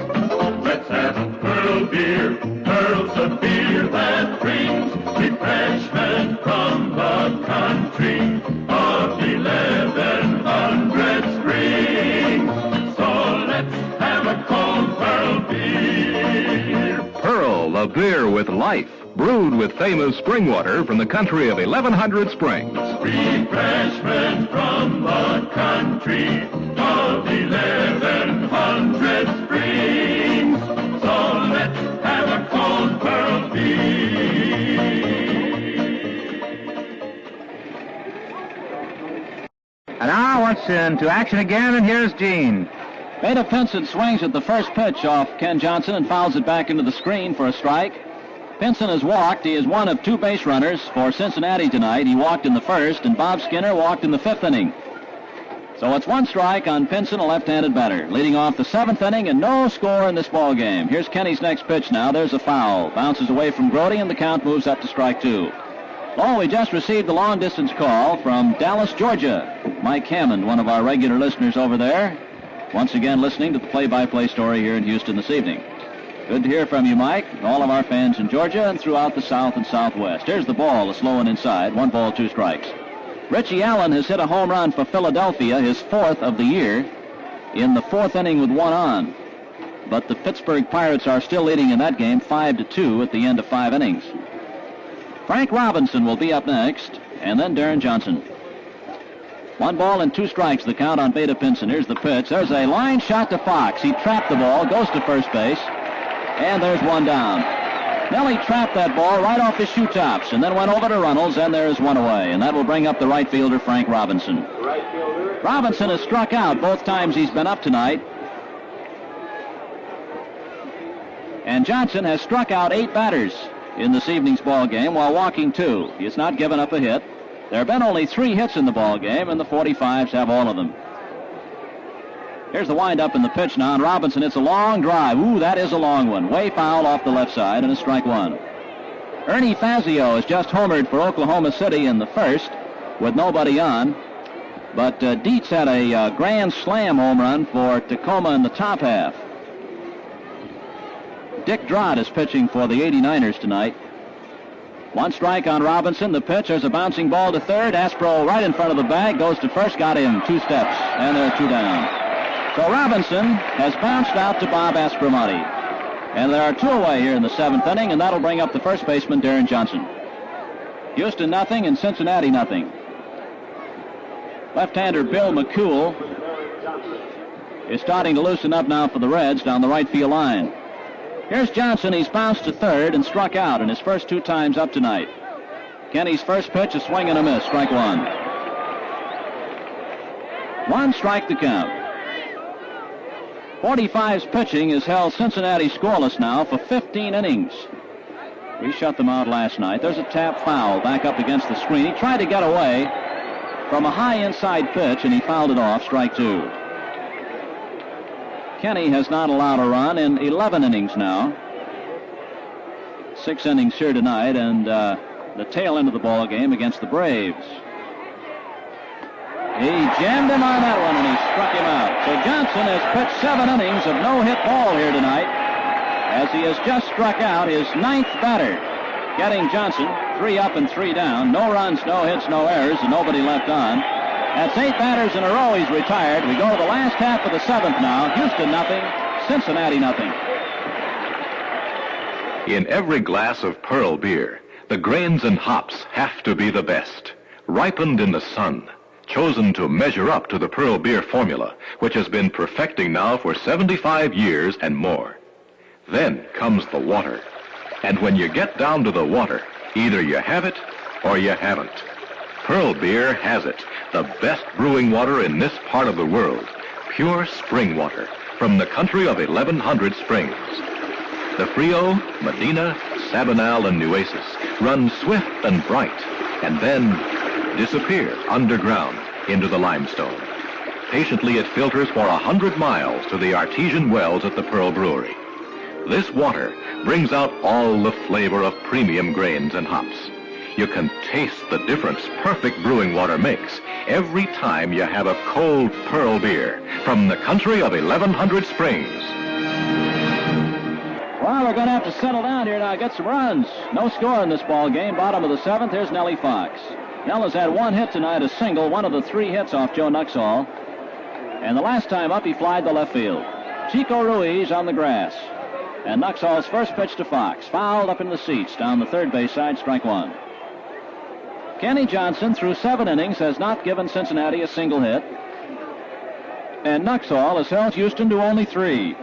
Let's have a Pearl beer. Pearl's the beer that brings refreshment from the country of 1100 Springs. So let's have a cold Pearl beer. Pearl, a beer with life, brewed with famous spring water from the country of 1100 Springs. Refreshment from the country of 1100 Springs. So let's have a cold Pearl beer. And now once into action again, and here's Gene. Beta Pinson swings at the first pitch off Ken Johnson and fouls it back into the screen for a strike. Pinson has walked. He is one of 2 base runners for Cincinnati tonight. He walked in the first, and Bob Skinner walked in the 5th inning. So it's 1 strike on Pinson, a left-handed batter, leading off the 7th inning, and no score in this ball game. Here's Kenny's next pitch now. There's a foul. Bounces away from Grody, and the count moves up to strike 2. Oh, we just received a long-distance call from Dallas, Georgia. Mike Hammond, one of our regular listeners over there, once again listening to the play-by-play story here in Houston this evening. Good to hear from you, Mike, and all of our fans in Georgia and throughout the South and Southwest. Here's the ball, a slow one inside. 1 ball, 2 strikes. Richie Allen has hit a home run for Philadelphia, his 4th of the year, in the 4th inning with 1 on. But the Pittsburgh Pirates are still leading in that game 5-2 at the end of 5 innings. Frank Robinson will be up next, and then Darren Johnson. 1 ball and 2 strikes, the count on Beta Pinson. Here's the pitch. There's a line shot to Fox. He trapped the ball, goes to first base, and there's 1 down. Nellie trapped that ball right off his shoe tops and then went over to Runnels, and there's 1 away. And that will bring up the right fielder, Frank Robinson. Robinson has struck out both times he's been up tonight. And Johnson has struck out 8 batters in this evening's ball game while walking 2. He has not given up a hit. There have been only 3 hits in the ball game, and the 45s have all of them. Here's the windup in the pitch now, and Robinson hits a long drive. Ooh, that is a long one. Way foul off the left side, and a strike 1. Ernie Fazio has just homered for Oklahoma City in the 1st with nobody on. But Dietz had a grand slam home run for Tacoma in the top half. Dick Drott is pitching for the 89ers tonight. 1 strike on Robinson. The pitch, there's a bouncing ball to third. Aspro right in front of the bag, goes to first, got him 2 steps, and there are 2 down. So Robinson has bounced out to Bob Aspromonte. And there are 2 away here in the 7th inning, and that'll bring up the first baseman, Darren Johnson. Houston nothing and Cincinnati nothing. Left-hander Bill McCool is starting to loosen up now for the Reds down the right field line. Here's Johnson. He's bounced to third and struck out in his first 2 times up tonight. Kenny's first pitch, a swing and a miss, strike 1. 1 strike to count. 45's pitching has held Cincinnati scoreless now for 15 innings. We shut them out last night. There's a tap foul back up against the screen. He tried to get away from a high inside pitch, and he fouled it off, strike 2. Kenny has not allowed a run in 11 innings now. 6 innings here tonight, and the tail end of the ball game against the Braves. He jammed him on that one, and he struck him out. So Johnson has pitched 7 innings of no-hit ball here tonight, as he has just struck out his 9th batter, getting Johnson 3 up and 3 down. No runs, no hits, no errors, and nobody left on. That's 8 batters in a row. He's retired. We go to the last half of the 7th now. Houston nothing, Cincinnati nothing. In every glass of Pearl beer, the grains and hops have to be the best. Ripened in the sun, chosen to measure up to the Pearl beer formula, which has been perfecting now for 75 years and more. Then comes the water. And when you get down to the water, either you have it or you haven't. Pearl beer has it, the best brewing water in this part of the world. Pure spring water from the country of 1,100 springs. The Frio, Medina, Sabinal, and Nueces run swift and bright, and then disappear underground into the limestone. Patiently it filters for 100 miles to the artesian wells at the Pearl Brewery. This water brings out all the flavor of premium grains and hops. You can taste the difference perfect brewing water makes every time you have a cold Pearl beer from the country of 1,100 springs. Well, we're going to have to settle down here now, get some runs. No score in this ball game. Bottom of the 7th, here's Nellie Fox. Nell has had 1 hit tonight, a single, one of the 3 hits off Joe Nuxhall. And the last time up, he flied to left field. Chico Ruiz on the grass. And Nuxhall's first pitch to Fox. Fouled up in the seats down the third base side, strike 1. Kenny Johnson, through 7 innings, has not given Cincinnati a single hit. And Nuxhall has held Houston to only 3.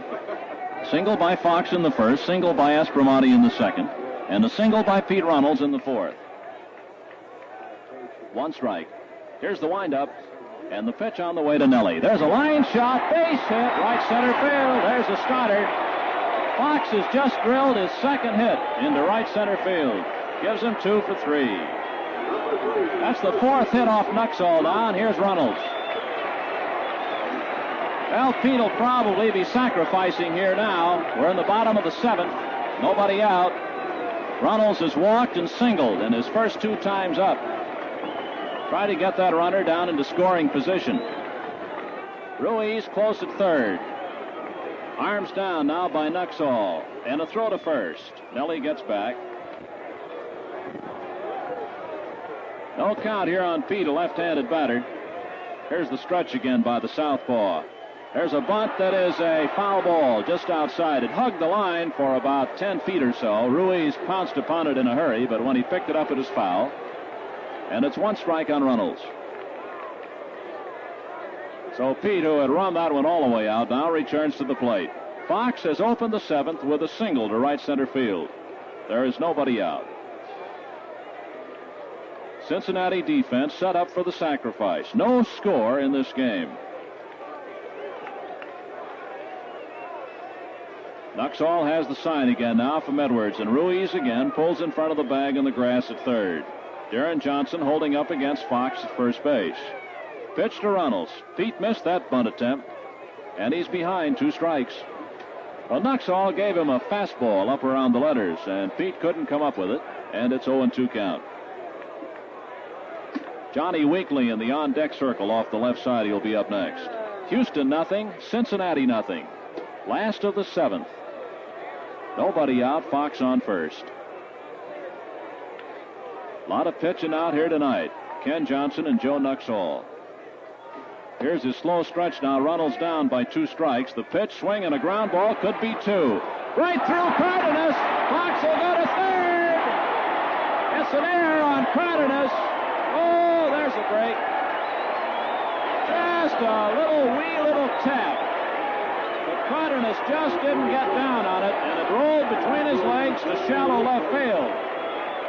Single by Fox in the first, single by Espromonte in the second, and a single by Pete Runnels in the 4th. 1 strike. Here's the windup, and the pitch on the way to Nelly. There's a line shot, base hit, right center field. There's the starter. Fox has just drilled his 2nd hit into right center field. Gives him 2 for 3. That's the 4th hit off Nuxhall now, and here's Runnels. Well, Pete will probably be sacrificing here now. We're in the bottom of the 7th. Nobody out. Runnels has walked and singled in his first 2 times up. Try to get that runner down into scoring position. Ruiz close at 3rd. Arms down now by Nuxhall. And a throw to first. Nelly gets back. No count here on Pete, a left-handed batter. Here's the stretch again by the southpaw. There's a bunt that is a foul ball just outside. It hugged the line for about 10 feet or so. Ruiz pounced upon it in a hurry, but when he picked it up, it was foul. And it's 1 strike on Runnels. So Pete, who had run that one all the way out, now returns to the plate. Fox has opened the 7th with a single to right center field. There is nobody out. Cincinnati defense set up for the sacrifice. No score in this game. Nuxhall has the sign again now from Edwards, and Ruiz again pulls in front of the bag in the grass at 3rd. Darren Johnson holding up against Fox at first base. Pitch to Runnels. Pete missed that bunt attempt, and he's behind 2 strikes. Well, Nuxhall gave him a fastball up around the letters, and Pete couldn't come up with it, and it's 0-2 count. Johnny Weekly in the on-deck circle off the left side. He'll be up next. Houston nothing, Cincinnati nothing. Last of the 7th. Nobody out, Fox on first. A lot of pitching out here tonight. Ken Johnson and Joe Nuxhall. Here's his slow stretch now. Runnels down by 2 strikes. The pitch, swing, and a ground ball could be 2. Right through Cardenas. Fox will go to 3rd. It's an error on Cardenas. Oh, there's a break. Just a wee little tap. But Cardenas just didn't get down on it, and it rolled between his legs to shallow left field.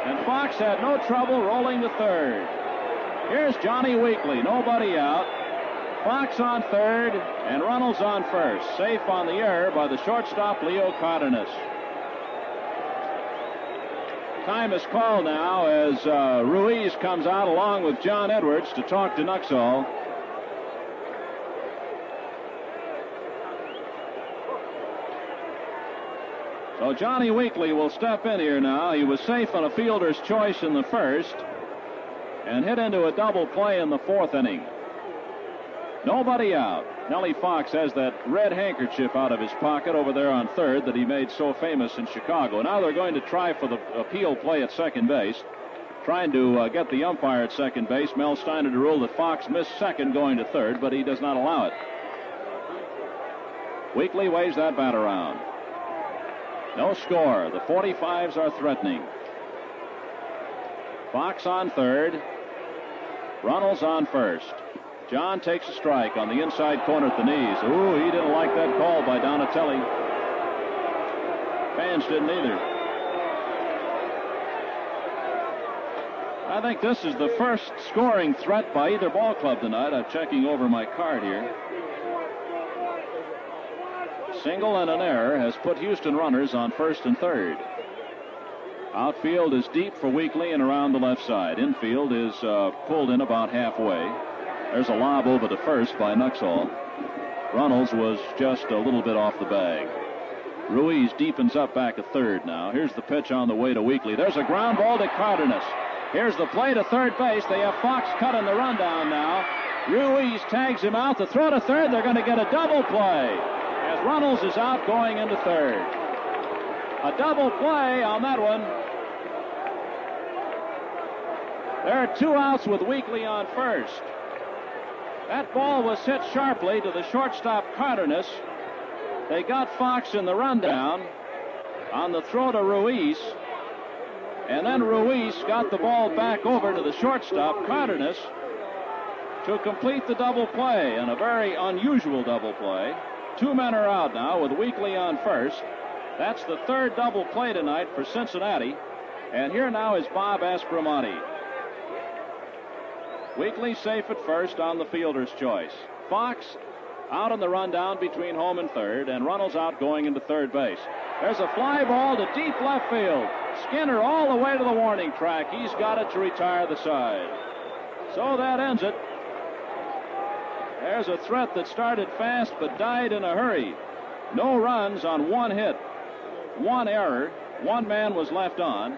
And Fox had no trouble rolling to 3rd. Here's Johnny Weekly, nobody out. Fox on 3rd, and Runnels on 1st. Safe on the error by the shortstop, Leo Cardenas. Time is called now as Ruiz comes out along with John Edwards to talk to Nuxhall. So Johnny Weekly will step in here now. He was safe on a fielder's choice in the 1st and hit into a double play in the 4th inning. Nobody out. Nellie Fox has that red handkerchief out of his pocket over there on 3rd that he made so famous in Chicago. Now they're going to try for the appeal play at 2nd base. trying to get the umpire at second base, Mel Steiner, to rule that Fox missed second going to third, but he does not allow it. Weekly waves that bat around. No score. The 45s are threatening. Fox on third. Runnels on first. John takes a strike on the inside corner at the knees. Ooh, he didn't like that call by Donatelli. Fans didn't either. I think this is the first scoring threat by either ball club tonight. I'm checking over my card here. Single and an error has put Houston runners on first and third. Outfield is deep for Weekly and around the left side. Infield is pulled in about halfway. There's a lob over to first by Nuxall. Runnels was just a little bit off the bag. Ruiz deepens up back at third now. Here's the pitch on the way to Weekly. There's a ground ball to Cardenas. Here's the play to third base. They have Fox cut in the rundown now. Ruiz tags him out. The throw to third. They're going to get a double play as Runnels is out going into third. A double play on that one. There are 2 outs with Weekly on first. That ball was hit sharply to the shortstop Cardenas. They got Fox in the rundown on the throw to Ruiz. And then Ruiz got the ball back over to the shortstop Cardenas to complete the double play, and a very unusual double play. 2 men are out now with Weekly on first. That's the third double play tonight for Cincinnati. And here now is Bob Aspromonte. Weekly safe at first on the fielder's choice. Fox out on the rundown between home and third, and Runnels out going into third base. There's a fly ball to deep left field. Skinner all the way to the warning track. He's got it to retire the side. So that ends it. There's a threat that started fast but died in a hurry. No runs on 1 hit, 1 error, 1 man was left on.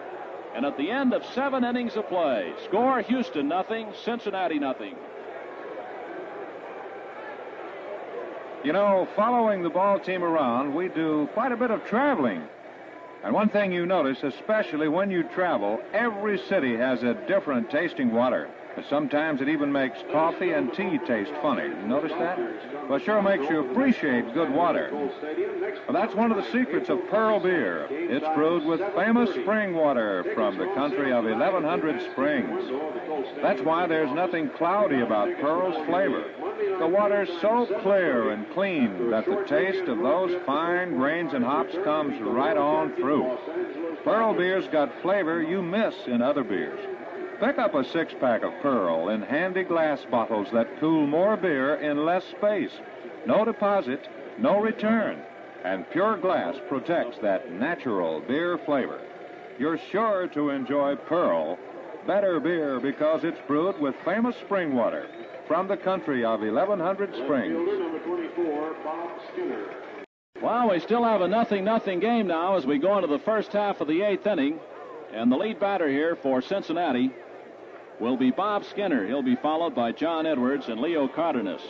And at the end of 7 innings of play, score Houston nothing, Cincinnati nothing. You know, following the ball team around, we do quite a bit of traveling. And one thing you notice, especially when you travel, every city has a different tasting water. Sometimes it even makes coffee and tea taste funny. Notice that? Well, sure makes you appreciate good water. Well, that's one of the secrets of Pearl beer. It's brewed with famous spring water from the country of 1,100 springs. That's why there's nothing cloudy about Pearl's flavor. The water's so clear and clean that the taste of those fine grains and hops comes right on through. Pearl beer's got flavor you miss in other beers. Pick up a 6-pack of Pearl in handy glass bottles that cool more beer in less space. No deposit, no return. And pure glass protects that natural beer flavor. You're sure to enjoy Pearl, better beer because it's brewed with famous spring water from the country of 1,100 springs. Well, we still have a 0-0 game now as we go into the first half of the 8th inning. And the lead batter here for Cincinnati will be Bob Skinner. He'll be followed by John Edwards and Leo Cardenas.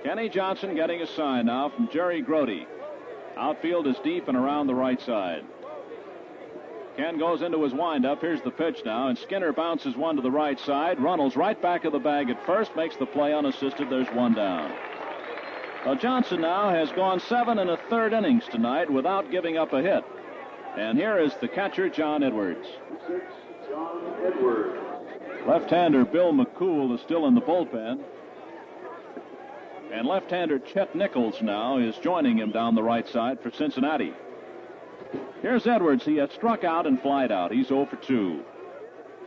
Kenny Johnson getting a sign now from Jerry Grody. Outfield is deep and around the right side. Ken goes into his windup. Here's the pitch now, and Skinner bounces one to the right side. Runnels right back of the bag at first, makes the play unassisted. There's 1 down. Well, Johnson now has gone 7 1/3 innings tonight without giving up a hit. And here is the catcher, John Edwards. Left-hander Bill McCool is still in the bullpen. And left-hander Chet Nichols now is joining him down the right side for Cincinnati. Here's Edwards. He has struck out and flied out. He's 0 for 2.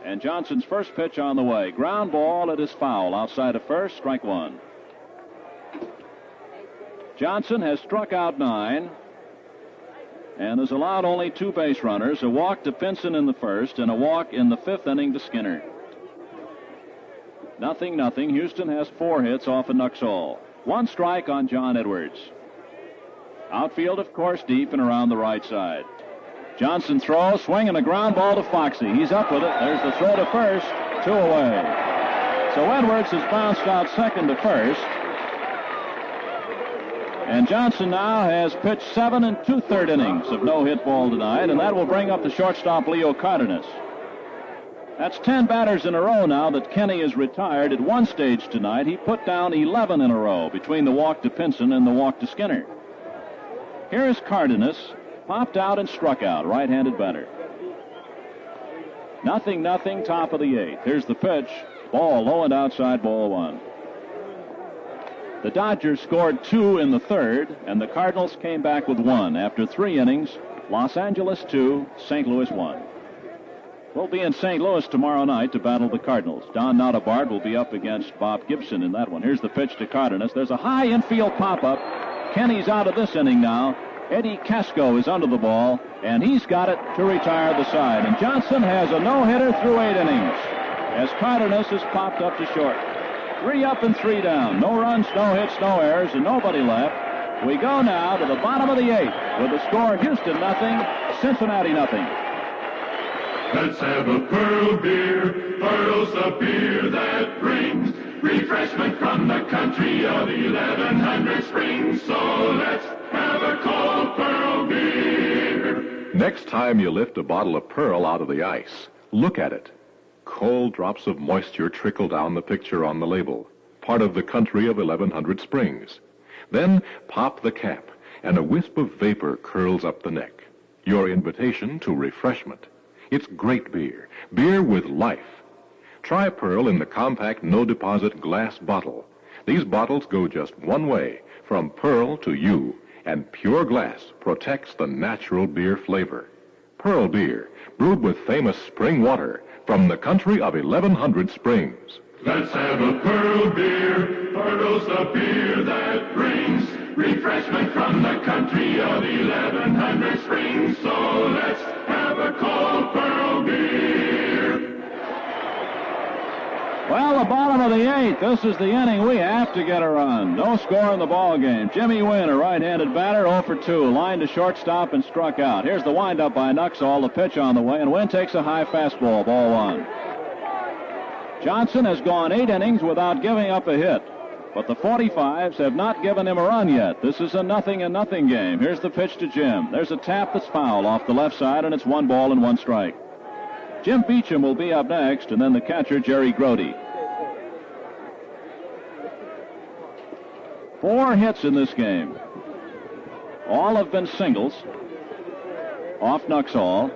And Johnson's first pitch on the way. Ground ball, it is foul outside of first, strike 1. Johnson has struck out 9 and has allowed only 2 base runners, a walk to Pinson in the first and a walk in the 5th inning to Skinner. 0-0. Houston has 4 hits off of Nuxall. 1 strike on John Edwards. Outfield, of course, deep and around the right side. Johnson throws, swing, and a ground ball to Foxy. He's up with it. There's the throw to first. 2 away. So Edwards has bounced out second to first. And Johnson now has pitched 7 2/3 innings of no-hit ball tonight, and that will bring up the shortstop Leo Cardenas. That's 10 batters in a row now that Kenny is retired. At one stage tonight, he put down 11 in a row between the walk to Pinson and the walk to Skinner. Here's Cardenas, popped out and struck out, right-handed batter. 0-0, top of the 8th. Here's the pitch, ball low and outside, ball 1. The Dodgers scored 2 in the 3rd, and the Cardinals came back with 1. After 3 innings, Los Angeles 2, St. Louis 1. We'll be in St. Louis tomorrow night to battle the Cardinals. Don Notabart will be up against Bob Gibson in that one. Here's the pitch to Cardenas. There's a high infield pop-up. Kenny's out of this inning now. Eddie Casco is under the ball, and he's got it to retire the side. And Johnson has a no-hitter through 8 innings as Cardenas is popped up to short. 3 up and 3 down. No runs, no hits, no errors, and nobody left. We go now to the bottom of the 8th with the score: Houston 0, Cincinnati 0. Let's have a Pearl beer. Pearl's the beer that brings refreshment from the country of 1100 Springs. So let's have a cold Pearl beer. Next time you lift a bottle of Pearl out of the ice, look at it. Cold drops of moisture trickle down the picture on the label, part of the country of 1100 Springs. Then pop the cap, and a wisp of vapor curls up the neck. Your invitation to refreshment. It's great beer, beer with life. Try Pearl in the compact no-deposit glass bottle. These bottles go just one way, from Pearl to you, and pure glass protects the natural beer flavor. Pearl beer, brewed with famous spring water from the country of 1100 Springs. Let's have a Pearl beer. Pearl's the beer that brings refreshment from the country of 1100 Springs. So let's have a cold Pearl beer. Well, the bottom of the 8th. This is the inning we have to get a run. No score in the ball game. Jimmy Wynn, a right-handed batter, 0 for 2. Lined to shortstop and struck out. Here's the windup by Nuxall. The pitch on the way, and Wynn takes a high fastball, ball 1. Johnson has gone 8 innings without giving up a hit, but the 45s have not given him a run yet. This is a 0-0 game. Here's the pitch to Jim. There's a tap that's foul off the left side, and it's 1 ball and 1 strike. Jim Beecham will be up next, and then the catcher, Jerry Grody. 4 hits in this game. All have been singles off Nuxall.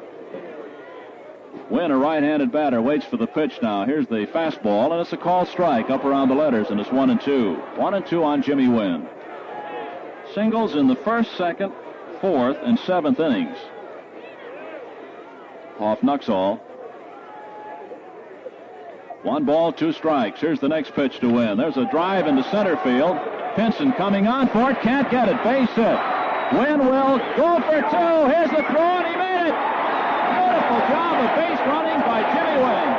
Wynn, a right-handed batter, waits for the pitch now. Here's the fastball, and it's a called strike up around the letters, and it's 1-2. 1-2 on Jimmy Wynn. Singles in the 1st, 2nd, 4th, and 7th innings off Nuxall. 1 ball, 2 strikes. Here's the next pitch to Wynn. There's a drive into center field. Pinson coming on for it, can't get it. Base hit. Wynn will go for 2. Here's the throw, and he made it. Beautiful job of base running by Jimmy Wynn.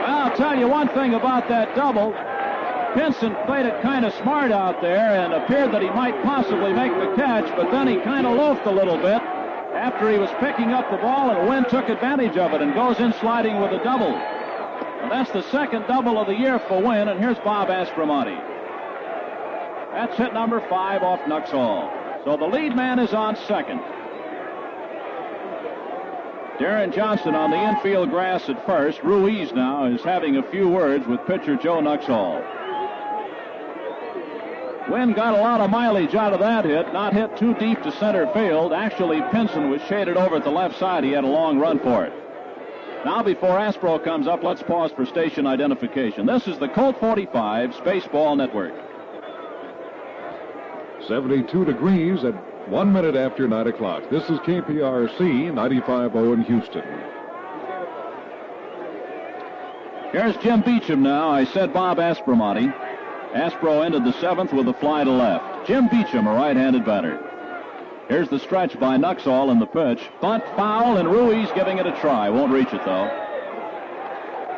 I'll tell you one thing about that double. Pinson played it kind of smart out there and appeared that he might possibly make the catch, but then he kind of loafed a little bit after he was picking up the ball, and Wynn took advantage of it and goes in sliding with a double. And that's the 2nd double of the year for Wynn, and here's Bob Aspromonte. That's hit number 5 off Nuxall. So the lead man is on second. Darren Johnson on the infield grass at first. Ruiz now is having a few words with pitcher Joe Nuxall. Wynn got a lot of mileage out of that hit, not hit too deep to center field. Actually, Pinson was shaded over at the left side. He had a long run for it. Now, before Aspro comes up, let's pause for station identification. This is the Colt 45 Spaceball Network. 72 degrees at 1 minute after 9 o'clock. This is KPRC 95.0 in Houston. Here's Jim Beecham now. I said Bob Aspromonte. Aspro ended the 7th with a fly to left. Jim Beecham, a right-handed batter. Here's the stretch by Nuxall in the pitch. Bunt, foul, and Ruiz giving it a try. Won't reach it, though.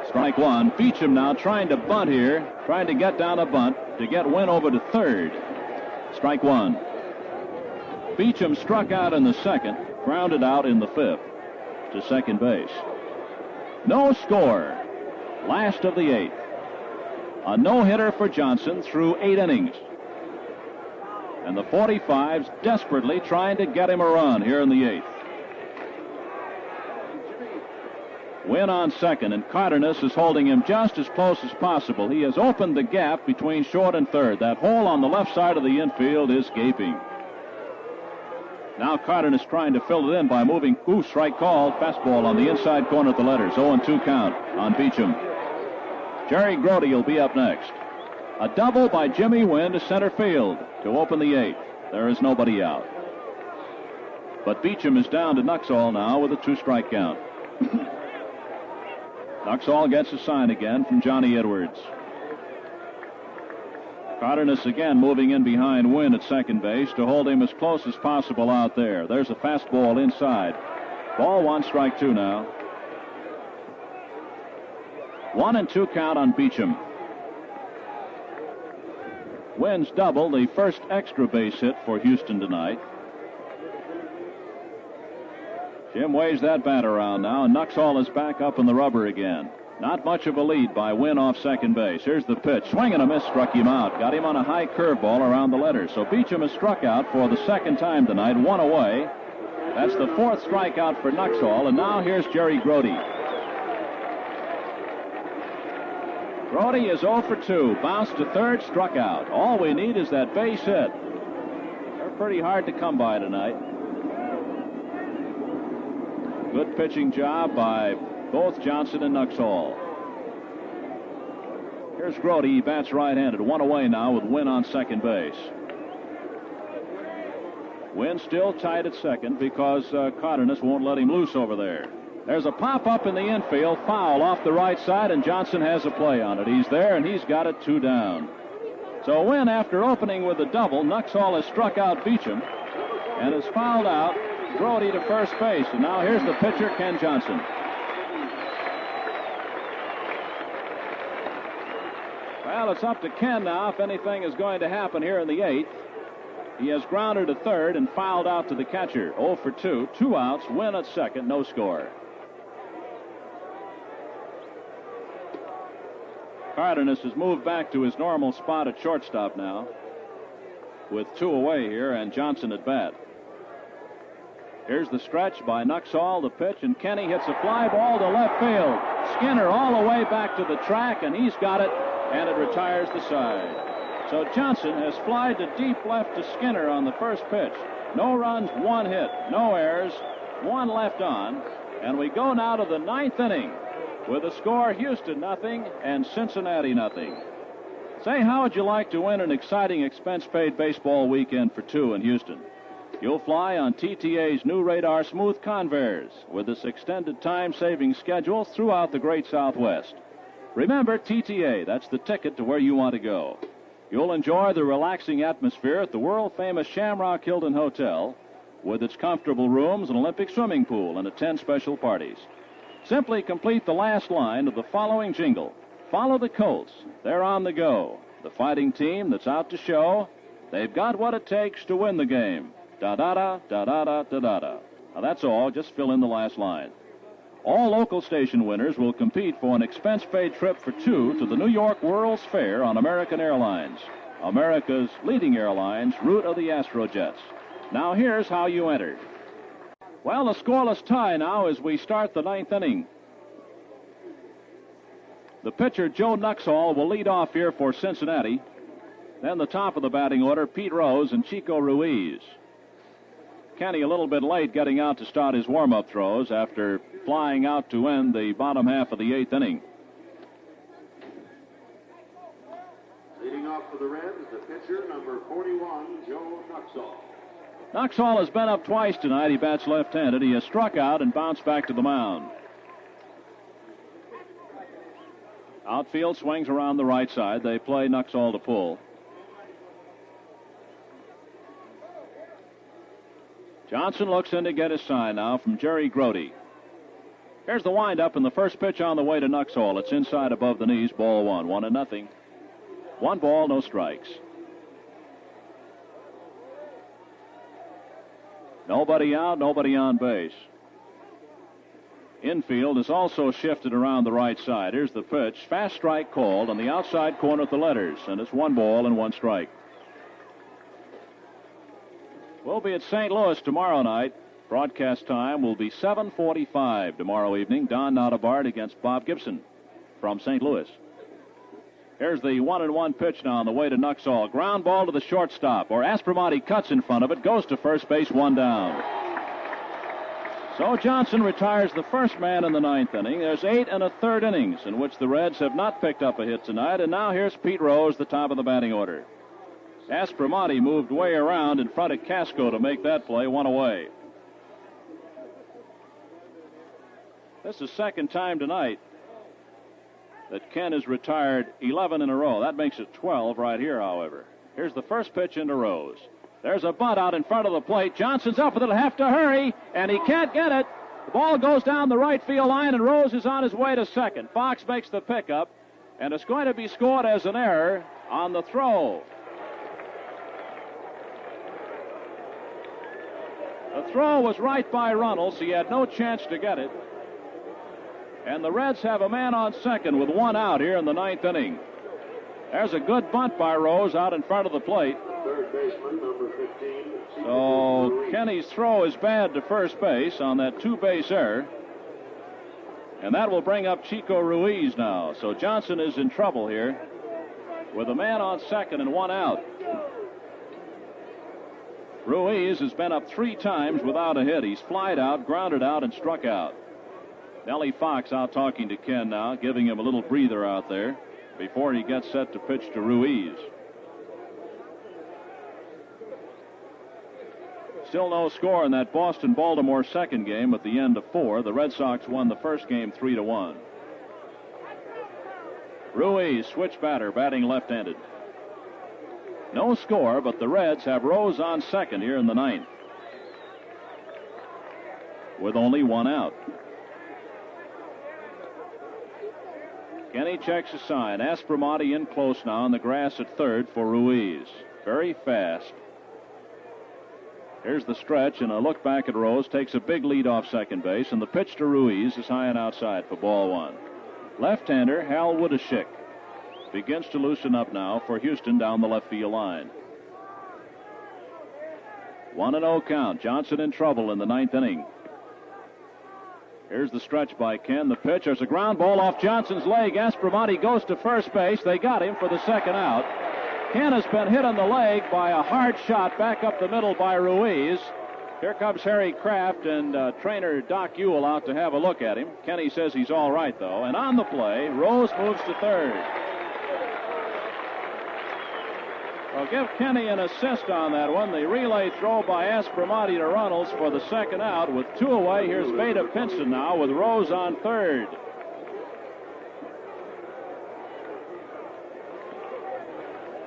Strike 1. Beecham now trying to bunt here, trying to get down a bunt to get Wynn over to 3rd. Strike 1. Beecham struck out in the 2nd, grounded out in the 5th to second base. No score. last of the 8th. A no-hitter for Johnson through 8 innings. And the 45's desperately trying to get him a run here in the 8th. Wynn on second, and Cardenas is holding him just as close as possible. He has opened the gap between short and third. That hole on the left side of the infield is gaping. Now Cardenas trying to fill it in by moving. Strike called. Fastball on the inside corner of the letters. 0-2 count on Beecham. Jerry Grody will be up next. A double by Jimmy Wynn to center field to open the 8th. There is nobody out. But Beecham is down to Nuxhall now with a 2-strike count. Nuxhall gets a sign again from Johnny Edwards. Cardenas again moving in behind Wynn at second base to hold him as close as possible out there. There's a fastball inside. Ball 1, strike 2 now. 1-2 count on Beecham. Wynn's double, the first extra base hit for Houston tonight. Jim waves that bat around now, and Nuxhall is back up in the rubber again. Not much of a lead by Wynn off second base. Here's the pitch. Swing and a miss, struck him out. Got him on a high curveball around the letters. So Beecham is struck out for the second time tonight, 1 away. That's the 4th strikeout for Nuxhall, and now here's Jerry Grody. Grody is 0 for 2. Bounced to third, struck out. All we need is that base hit. They're pretty hard to come by tonight. Good pitching job by both Johnson and Nuxhall. Here's Grody. He bats right-handed. 1 away now with Wynn on second base. Wynn still tight at second because Cardenas won't let him loose over there. There's a pop-up in the infield. Foul off the right side, and Johnson has a play on it. He's there, and he's got it 2 down. So Wynn, after opening with a double, Nuxhall has struck out Beecham and has fouled out Grody to first base. And now here's the pitcher, Ken Johnson. Well, it's up to Ken now if anything is going to happen here in the 8th. He has grounded to third and fouled out to the catcher. 0 for 2. 2 outs. Wynn at second. No score. Cardenas has moved back to his normal spot at shortstop now, with 2 away here and Johnson at bat. Here's the stretch by Nuxhall, the pitch, and Kenny hits a fly ball to left field. Skinner all the way back to the track, and he's got it, and it retires the side. So Johnson has flied to deep left to Skinner on the first pitch. No runs, 1 hit, no errors, 1 left on, and we go now to the 9th inning with a score Houston 0 and Cincinnati 0. Say, how would you like to win an exciting expense-paid baseball weekend for 2 in Houston? You'll fly on TTA's new Radar Smooth Convair with this extended time-saving schedule throughout the great Southwest. Remember, TTA, that's the ticket to where you want to go. You'll enjoy the relaxing atmosphere at the world-famous Shamrock Hilton Hotel with its comfortable rooms, an Olympic swimming pool, and attend special parties. Simply complete the last line of the following jingle. Follow the Colts. They're on the go. The fighting team that's out to show they've got what it takes to win the game. Da-da-da, da-da-da, da-da-da. Now, that's all. Just fill in the last line. All local station winners will compete for an expense-paid trip for 2 to the New York World's Fair on American Airlines, America's leading airlines, route of the Astrojets. Now, here's how you entered. Well, a scoreless tie now as we start the 9th inning. The pitcher, Joe Nuxhall, will lead off here for Cincinnati. Then the top of the batting order, Pete Rose and Chico Ruiz. Kenny a little bit late getting out to start his warm-up throws after flying out to end the bottom half of the 8th inning. Leading off for the Reds, the pitcher, number 41, Joe Nuxhall. Nuxhall has been up twice tonight. He bats left-handed. He has struck out and bounced back to the mound. Outfield swings around the right side. They play Nuxhall to pull. Johnson looks in to get his sign now from Jerry Grody. Here's the windup and the first pitch on the way to Nuxhall. It's inside above the knees, ball 1, 1-0. 1 ball, no strikes. Nobody out, nobody on base. infield is also shifted around the right side. Here's the pitch. Fast strike called on the outside corner at the letters, and it's 1 ball and 1 strike. We'll be at St. Louis tomorrow night. Broadcast time will be 7:45 tomorrow evening. Don Notabart against Bob Gibson from St. Louis. Here's the 1-1 pitch now on the way to Nuxall. Ground ball to the shortstop, or Aspromonte cuts in front of it, goes to first base, 1 down. So Johnson retires the first man in the 9th inning. There's 8 1/3 innings in which the Reds have not picked up a hit tonight, and now here's Pete Rose, the top of the batting order. Aspromonte moved way around in front of Casco to make that play, 1 away. This is the second time tonight that Ken has retired 11 in a row. That makes it 12 right here, however. Here's the first pitch into Rose. There's a bunt out in front of the plate. Johnson's up, but he'll have to hurry, and he can't get it. The ball goes down the right field line, and Rose is on his way to second. Fox makes the pickup, and it's going to be scored as an error on the throw. The throw was right by Runnels. He had no chance to get it. And the Reds have a man on second with 1 out here in the 9th inning. There's a good bunt by Rose out in front of the plate. Third baseman, number 15. So Kenny's throw is bad to first base on that 2-base error. And that will bring up Chico Ruiz now. So Johnson is in trouble here with a man on second and 1 out. Ruiz has been up 3 times without a hit. He's flied out, grounded out, and struck out. Nellie Fox out talking to Ken now, giving him a little breather out there before he gets set to pitch to Ruiz. Still no score in that Boston-Baltimore second game at the end of 4. The Red Sox won the first game 3-1. Ruiz, switch batter, batting left-handed. No score, but the Reds have Rose on second here in the 9th with only 1 out. Kenny checks a sign. Aspromonte in close now on the grass at third for Ruiz. Very fast. Here's the stretch, and a look back at Rose. Takes a big lead off second base, and the pitch to Ruiz is high and outside for ball 1. Left-hander Hal Woodeschick begins to loosen up now for Houston down the left field line. 1-0 count. Johnson in trouble in the 9th inning. Here's the stretch by Ken. The pitch. There's a ground ball off Johnson's leg. Aspromonte goes to first base. They got him for the second out. Ken has been hit on the leg by a hard shot back up the middle by Ruiz. Here comes Harry Kraft and trainer Doc Ewell out to have a look at him. Kenny says he's all right, though. And on the play, Rose moves to third. Well, give Kenny an assist on that one. The relay throw by Aspromonte to Runnels for the second out. With 2 away, here's Vada Pinson now with Rose on third.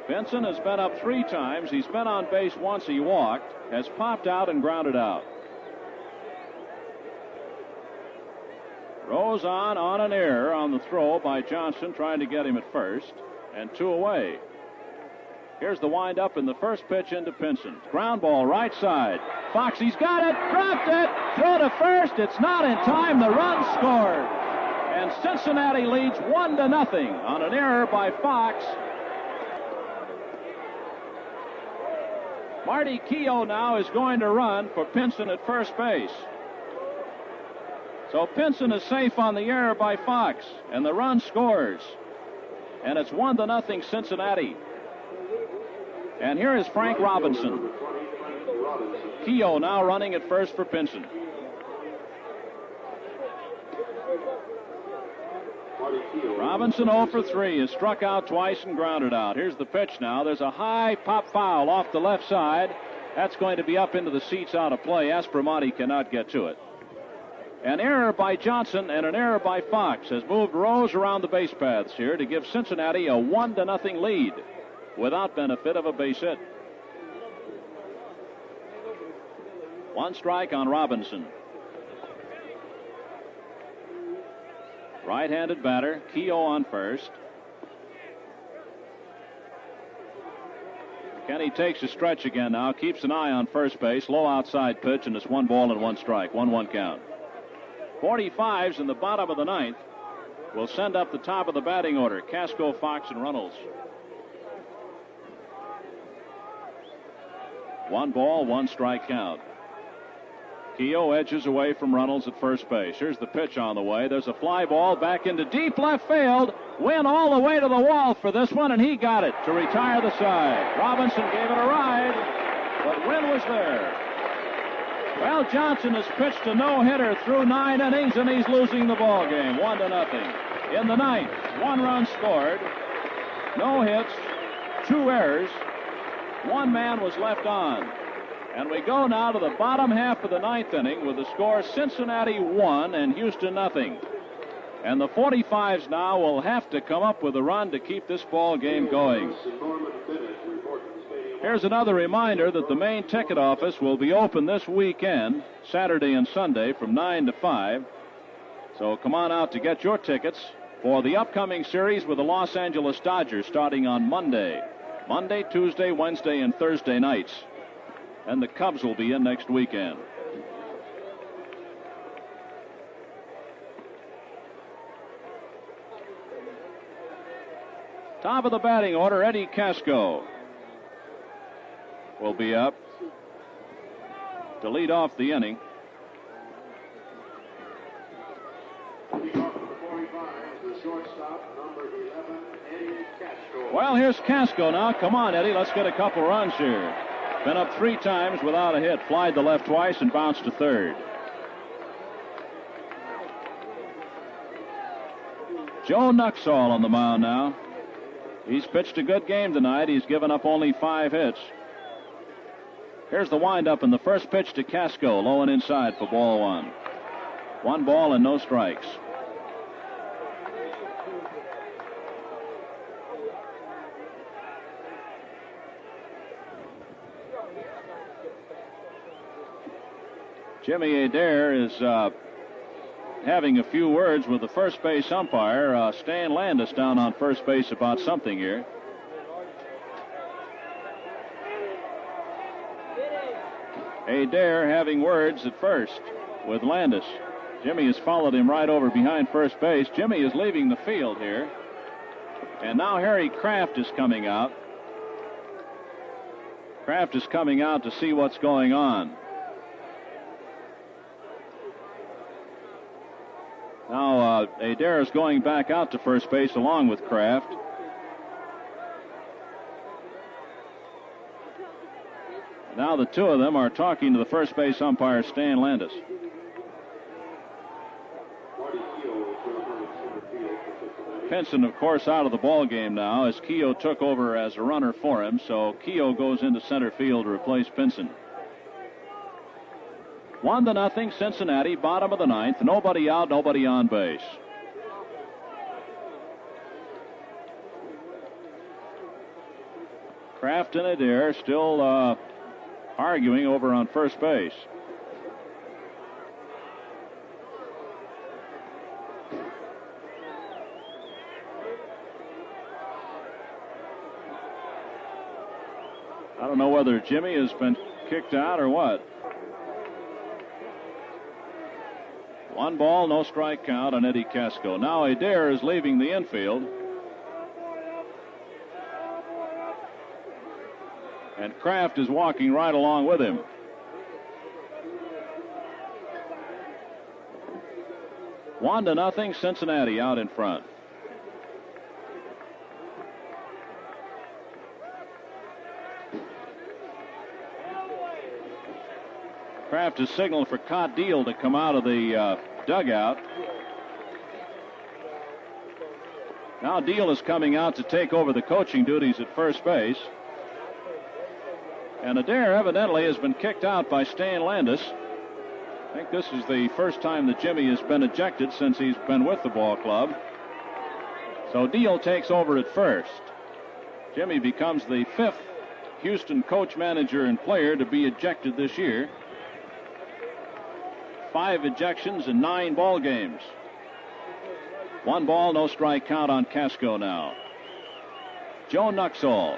Pinson has been up 3 times. He's been on base once. He walked, has popped out and grounded out. Rose on an error on the throw by Johnson, trying to get him at first, and 2 away. Here's the windup in the first pitch into Pinson. Ground ball right side. Fox, he's got it, dropped it, throw to first. It's not in time. The run scored. And Cincinnati leads 1-0 on an error by Fox. Marty Keough now is going to run for Pinson at first base. So Pinson is safe on the error by Fox, and the run scores. And it's 1-0 Cincinnati. And here is Frank Robinson. Keough now running at first for Pinson. Robinson 0 for 3 is struck out twice and grounded out. Here's the pitch now. There's a high pop foul off the left side. That's going to be up into the seats out of play. Aspromonte cannot get to it. An error by Johnson and an error by Fox has moved Rose around the base paths here to give Cincinnati a 1-0 lead without benefit of a base hit. 1 strike on Robinson. Right-handed batter, Keough on first. Kenny takes a stretch again now, keeps an eye on first base, low outside pitch, and it's 1 ball and 1 strike, 1-1 count. 45s in the bottom of the ninth will send up the top of the batting order. Casco, Fox, and Runnels. 1 ball, 1 strike count. Keogh edges away from Runnels at first base. Here's the pitch on the way. There's a fly ball back into deep left field. Wynn all the way to the wall for this one, and he got it to retire the side. Robinson gave it a ride, but Wynn was there. Well, Johnson has pitched a no-hitter through 9 innings, and he's losing the ball game, 1-0. In the ninth, 1 run scored, no hits, 2 errors, 1 man was left on. And we go now to the bottom half of the ninth inning with the score Cincinnati 1 and Houston 0. And the 45s now will have to come up with a run to keep this ball game going. Here's another reminder that the main ticket office will be open this weekend, Saturday and Sunday, from 9 to 5. So come on out to get your tickets for the upcoming series with the Los Angeles Dodgers starting on Monday, Tuesday, Wednesday, and Thursday nights. And the Cubs will be in next weekend. Top of the batting order, Eddie Casco will be up to lead off the inning. Well, here's Casco now. Come on, Eddie. Let's get a couple runs here. Been up 3 times without a hit. Flied to left twice and bounced to third. Joe Nuxall on the mound now. He's pitched a good game tonight. He's given up only 5 hits. Here's the windup and the first pitch to Casco, low and inside for ball 1. 1 ball and no strikes. Jimmy Adair is having a few words with the first base umpire, Stan Landis, down on first base about something here. Adair having words at first with Landis. Jimmy has followed him right over behind first base. Jimmy is leaving the field here. And now Harry Kraft is coming out. Kraft is coming out to see what's going on. Now, Adair is going back out to first base along with Kraft. Now the 2 of them are talking to the first base umpire, Stan Landis. Pinson, of course, out of the ball game now as Keogh took over as a runner for him. So Keogh goes into center field to replace Pinson. 1-0 Cincinnati, bottom of the ninth. Nobody out, nobody on base. Kraft and Adair still arguing over on first base. I don't know whether Jimmy has been kicked out or what. 1 ball, no strike count on Eddie Casco. Now Adair is leaving the infield. And Kraft is walking right along with him. One to nothing, Cincinnati out in front. Kraft has signaled for Deal to come out of the dugout. Now Deal is coming out to take over the coaching duties at first base. And Adair evidently has been kicked out by Stan Landis. I think this is the first time that Jimmy has been ejected since he's been with the ball club. So Deal takes over at first. Jimmy becomes the 5th Houston coach, manager, and player to be ejected this year. 5 ejections in 9 ball games. 1 ball, no strike count on Casco now. Joe Nuxall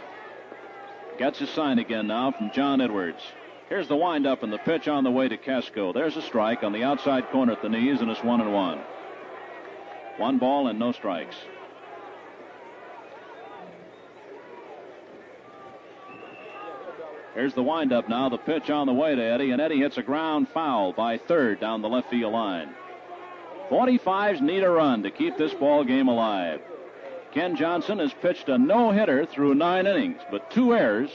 gets his sign again now from John Edwards. Here's the windup and the pitch on the way to Casco. There's a strike on the outside corner at the knees, and it's 1-1. 1 ball and no strikes. Here's the windup now. The pitch on the way to Eddie, and Eddie hits a ground foul by third down the left field line. 45s need a run to keep this ball game alive. Ken Johnson has pitched a no-hitter through 9 innings, but 2 errors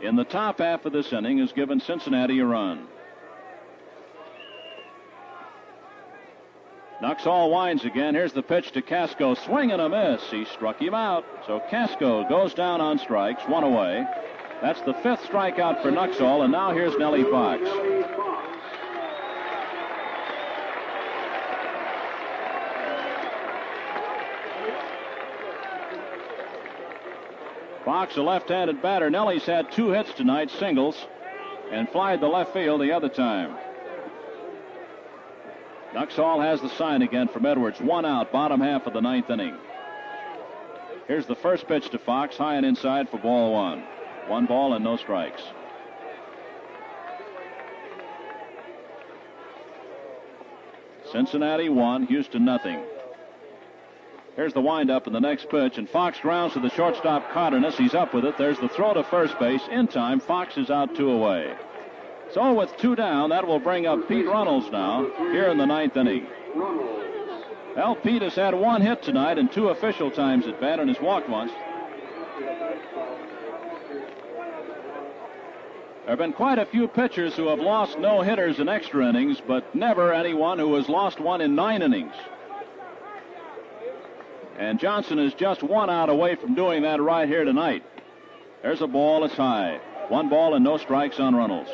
in the top half of this inning has given Cincinnati a run. Nuxhall winds again. Here's the pitch to Casco. Swing and a miss. He struck him out. So Casco goes down on strikes. 1 away. That's the 5th strikeout for Nuxhall. And now here's Nellie Fox. Fox, a left-handed batter. Nellie's had 2 hits tonight, singles, and flied the left field the other time. Nuxhall has the sign again from Edwards. 1 out, bottom half of the 9th inning. Here's the first pitch to Fox, high and inside for ball 1. 1 ball and no strikes. Cincinnati 1, Houston nothing. Here's the windup and the next pitch, and Fox grounds to the shortstop Cardenas. He's up with it. There's the throw to first base. In time, Fox is out 2 away. So with 2 down, that will bring up Pete Runnels now here in the 9th inning. Well, Pete has had 1 hit tonight and 2 official times at bat and has walked once. There have been quite a few pitchers who have lost no-hitters in extra innings, but never anyone who has lost 1 in 9 innings. And Johnson is just 1 out away from doing that right here tonight. There's a ball. It's high. 1 ball and no strikes on Runnels.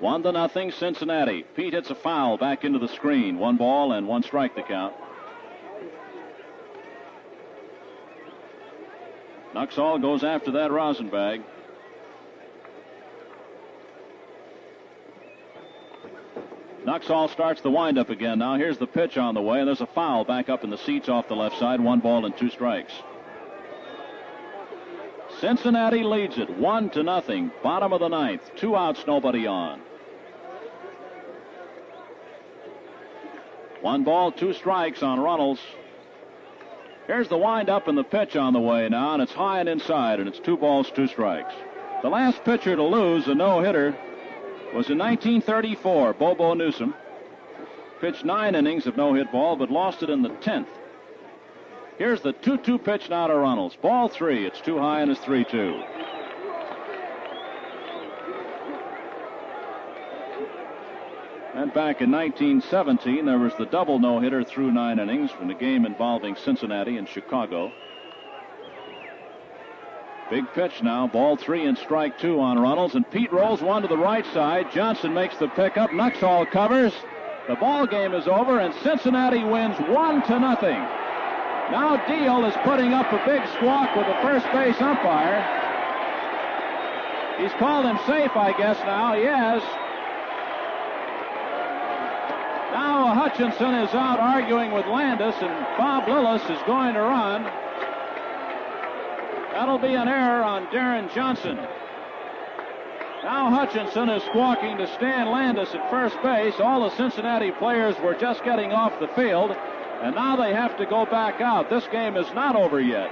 One to nothing, Cincinnati. Pete hits a foul back into the screen. 1 ball and 1 strike to count. Nuxhall goes after that Rosenbag. Nuxhall starts the windup again. Now here's the pitch on the way, and there's a foul back up in the seats off the left side. 1 ball and 2 strikes. Cincinnati leads it 1-0. Bottom of the 9th. 2 outs, nobody on. 1 ball, 2 strikes on Runnels. Here's the windup and the pitch on the way now, and it's high and inside, and it's 2 balls, 2 strikes. The last pitcher to lose a no-hitter was in 1934, Bobo Newsom. Pitched 9 innings of no-hit ball, but lost it in the 10th. Here's the 2-2 pitch now to Runnels. Ball 3. It's too high, and it's 3-2. And back in 1917, there was the double no-hitter through 9 innings from the game involving Cincinnati and Chicago. Big pitch now, ball 3 and strike 2 on Runnels, and Pete rolls 1 to the right side. Johnson makes the pickup. Nuxhall covers. The ball game is over, and Cincinnati wins 1-0. Now Deal is putting up a big squawk with the first base umpire. He's called him safe, I guess now. Yes. Now Hutchinson is out arguing with Landis, and Bob Lillis is going to run. That'll be an error on Darren Johnson. Now Hutchinson is squawking to Stan Landis at first base. All the Cincinnati players were just getting off the field, and now they have to go back out. This game is not over yet.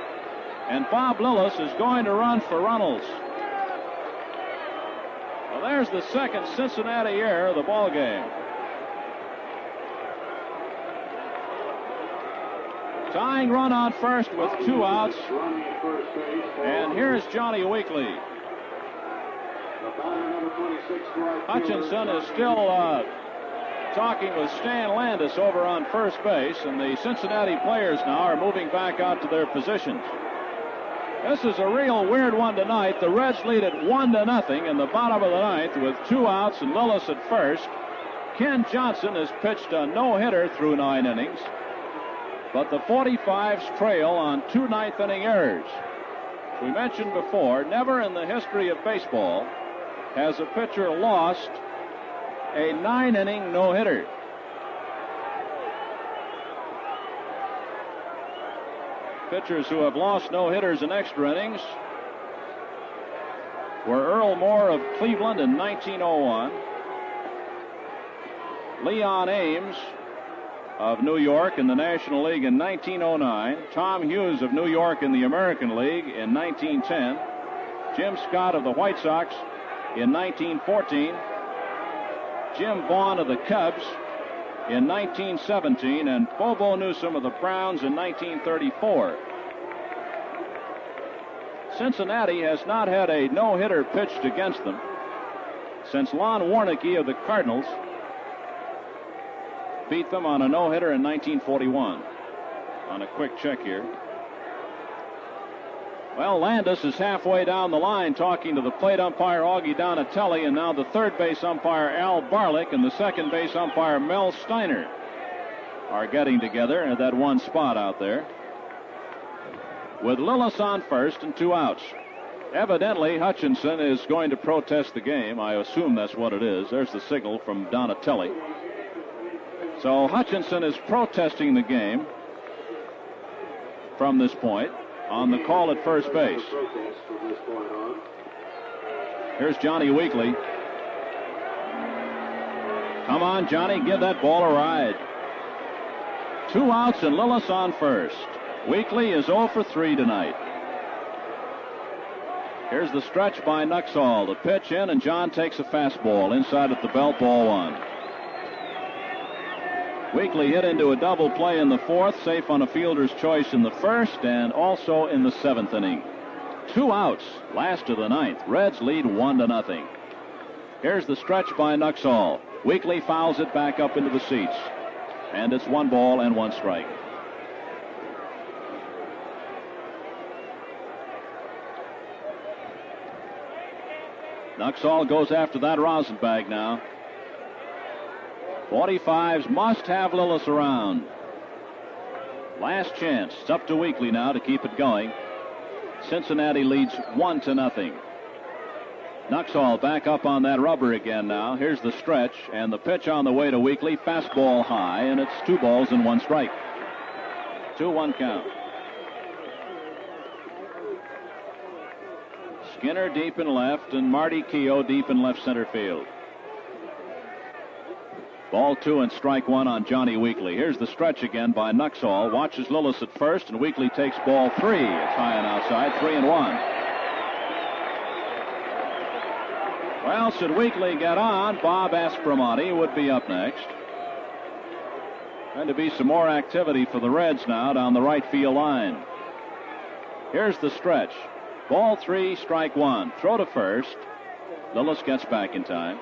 And Bob Lillis is going to run for Runnels. Well, there's the second Cincinnati error of the ball game. Tying run on first with 2 outs. And here's Johnny Weekly. Hutchinson is still talking with Stan Landis over on first base, and the Cincinnati players now are moving back out to their positions. This is a real weird one tonight. The Reds lead it 1-0 in the bottom of the 9th with 2 outs and Lillis at first. Ken Johnson has pitched a no-hitter through 9 innings. But the 45s trail on 2 ninth-inning errors. As we mentioned before, never in the history of baseball has a pitcher lost a 9-inning no-hitter. Pitchers who have lost no-hitters in extra innings were Earl Moore of Cleveland in 1901, Leon Ames of New York in the National League in 1909, Tom Hughes of New York in the American League in 1910, Jim Scott of the White Sox in 1914, Jim Vaughn of the Cubs in 1917, and Bobo Newsom of the Browns in 1934. Cincinnati has not had a no-hitter pitched against them since Lon Warneke of the Cardinals beat them on a no-hitter in 1941. On a quick check here. Well, Landis is halfway down the line talking to the plate umpire Augie Donatelli, and now the third base umpire Al Barlick and the second base umpire Mel Steiner are getting together at that one spot out there, with Lillis on first and 2 outs. Evidently, Hutchinson is going to protest the game. I assume that's what it is. There's the signal from Donatelli. So Hutchinson is protesting the game from this point on the call at first base. Here's Johnny Weekly. Come on, Johnny, give that ball a ride. 2 outs and Lillis on first. Weekly is 0 for 3 tonight. Here's the stretch by Nuxhall. The pitch in, and John takes a fastball inside at the belt, ball 1. Weekly hit into a double play in the 4th, safe on a fielder's choice in the 1st, and also in the 7th inning. 2 outs, last of the 9th. Reds lead 1-0. Here's the stretch by Nuxhall. Weekly fouls it back up into the seats, and it's 1 ball and 1 strike. Nuxhall goes after that Rosenbag now. 45s must have Lillis around. Last chance. It's up to Weekly now to keep it going. Cincinnati leads 1-0. Nuxhall back up on that rubber again now. Here's the stretch, and the pitch on the way to Weekly. Fastball high, and it's 2 balls and 1 strike. 2-1 count. Skinner deep in left, and Marty Keogh deep in left center field. Ball 2 and strike 1 on Johnny Weekly. Here's the stretch again by Nuxhall. Watches Lillis at first, and Weekly takes ball 3. It's high and outside, 3-1. Well, should Weekly get on, Bob Aspromonte would be up next. Going to be some more activity for the Reds now down the right field line. Here's the stretch. Ball 3, strike 1. Throw to first. Lillis gets back in time.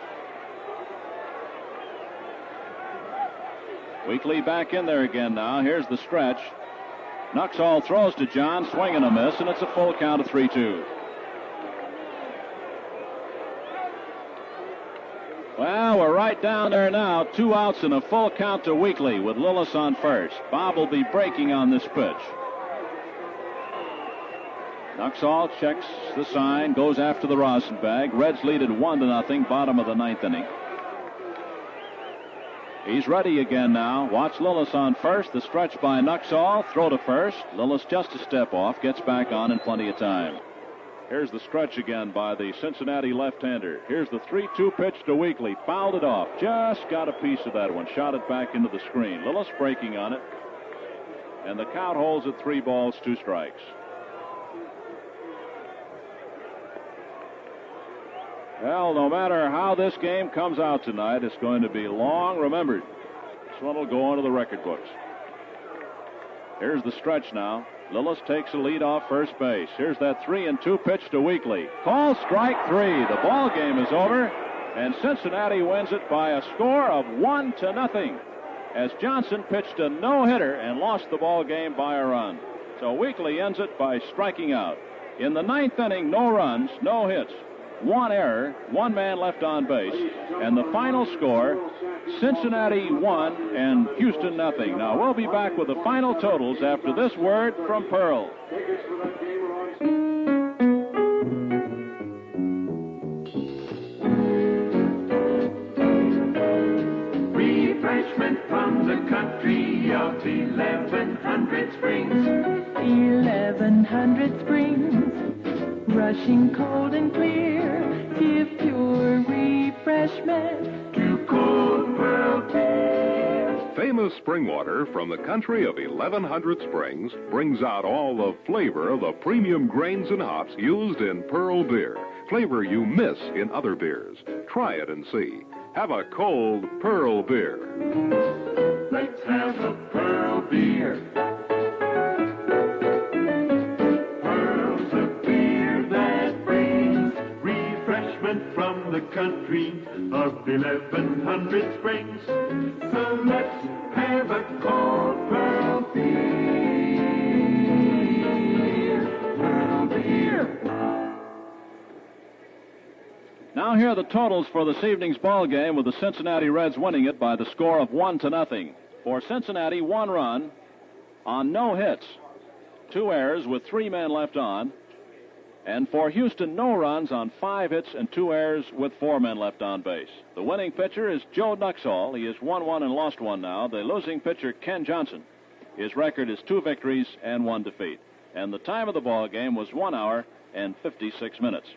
Weekly back in there again now. Here's the stretch. Nuxhall throws to John, swing and a miss, and it's a full count of 3-2. Well, we're right down there now. 2 outs and a full count to Weekly with Lillis on first. Bob will be breaking on this pitch. Nuxhall checks the sign, goes after the Rosenbag. Reds lead at 1-0, bottom of the 9th inning. He's ready again now. Watch Lillis on first. The stretch by Nuxhall. Throw to first. Lillis just a step off. Gets back on in plenty of time. Here's the stretch again by the Cincinnati left-hander. Here's the 3-2 pitch to Weekly. Fouled it off. Just got a piece of that one. Shot it back into the screen. Lillis breaking on it. And the count holds at 3 balls, 2 strikes. Well, no matter how this game comes out tonight, it's going to be long remembered. This one will go into the record books. Here's the stretch now. Lillis takes a lead off first base. Here's that 3-2 pitch to Weekly. Call strike 3. The ball game is over, and Cincinnati wins it by a score of 1-0, as Johnson pitched a no-hitter and lost the ball game by a run. So Weekly ends it by striking out. In the 9th inning, no runs, no hits, 1 error, 1 man left on base, and the final score, Cincinnati 1 and Houston 0. Now we'll be back with the final totals after this word from Pearl. Refreshment from the country of 1100 Springs. 1100 springs, rushing cold and clear, give pure refreshment to cold Pearl Beer. Famous spring water from the country of 1100 Springs brings out all the flavor of the premium grains and hops used in Pearl Beer. Flavor you miss in other beers. Try it and see. Have a cold Pearl Beer. Let's have a Pearl Beer. Pearl's a beer that brings refreshment from the country of 1100 Springs. So let's have a cold Pearl Beer. Pearl Beer. Now here are the totals for this evening's ball game, with the Cincinnati Reds winning it by the score of 1-0. For Cincinnati, 1 run on no hits, 2 errors with 3 men left on. And for Houston, no runs on 5 hits and 2 errors with 4 men left on base. The winning pitcher is Joe Nuxhall. He is 1-1 and lost 1 now. The losing pitcher, Ken Johnson. His record is 2 victories and 1 defeat. And the time of the ball game was 1 hour and 56 minutes.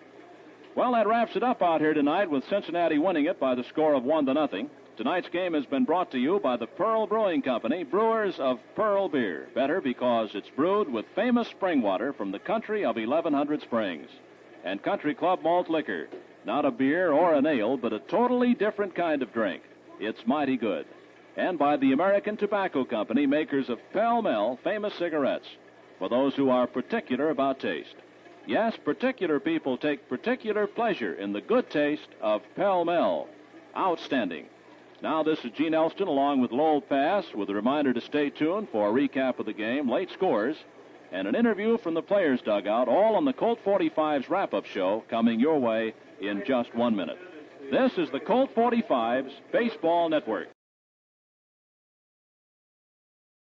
Well, that wraps it up out here tonight, with Cincinnati winning it by the score of 1-0. Tonight's game has been brought to you by the Pearl Brewing Company, brewers of Pearl Beer. Better because it's brewed with famous spring water from the country of 1100 Springs. And Country Club Malt Liquor. Not a beer or an ale, but a totally different kind of drink. It's mighty good. And by the American Tobacco Company, makers of Pall Mall famous cigarettes, for those who are particular about taste. Yes, particular people take particular pleasure in the good taste of Pall Mall. Outstanding. Now this is Gene Elston along with Lowell Pass, with a reminder to stay tuned for a recap of the game, late scores, and an interview from the players' dugout, all on the Colt 45's wrap-up show, coming your way in just 1 minute. This is the Colt 45's Baseball Network.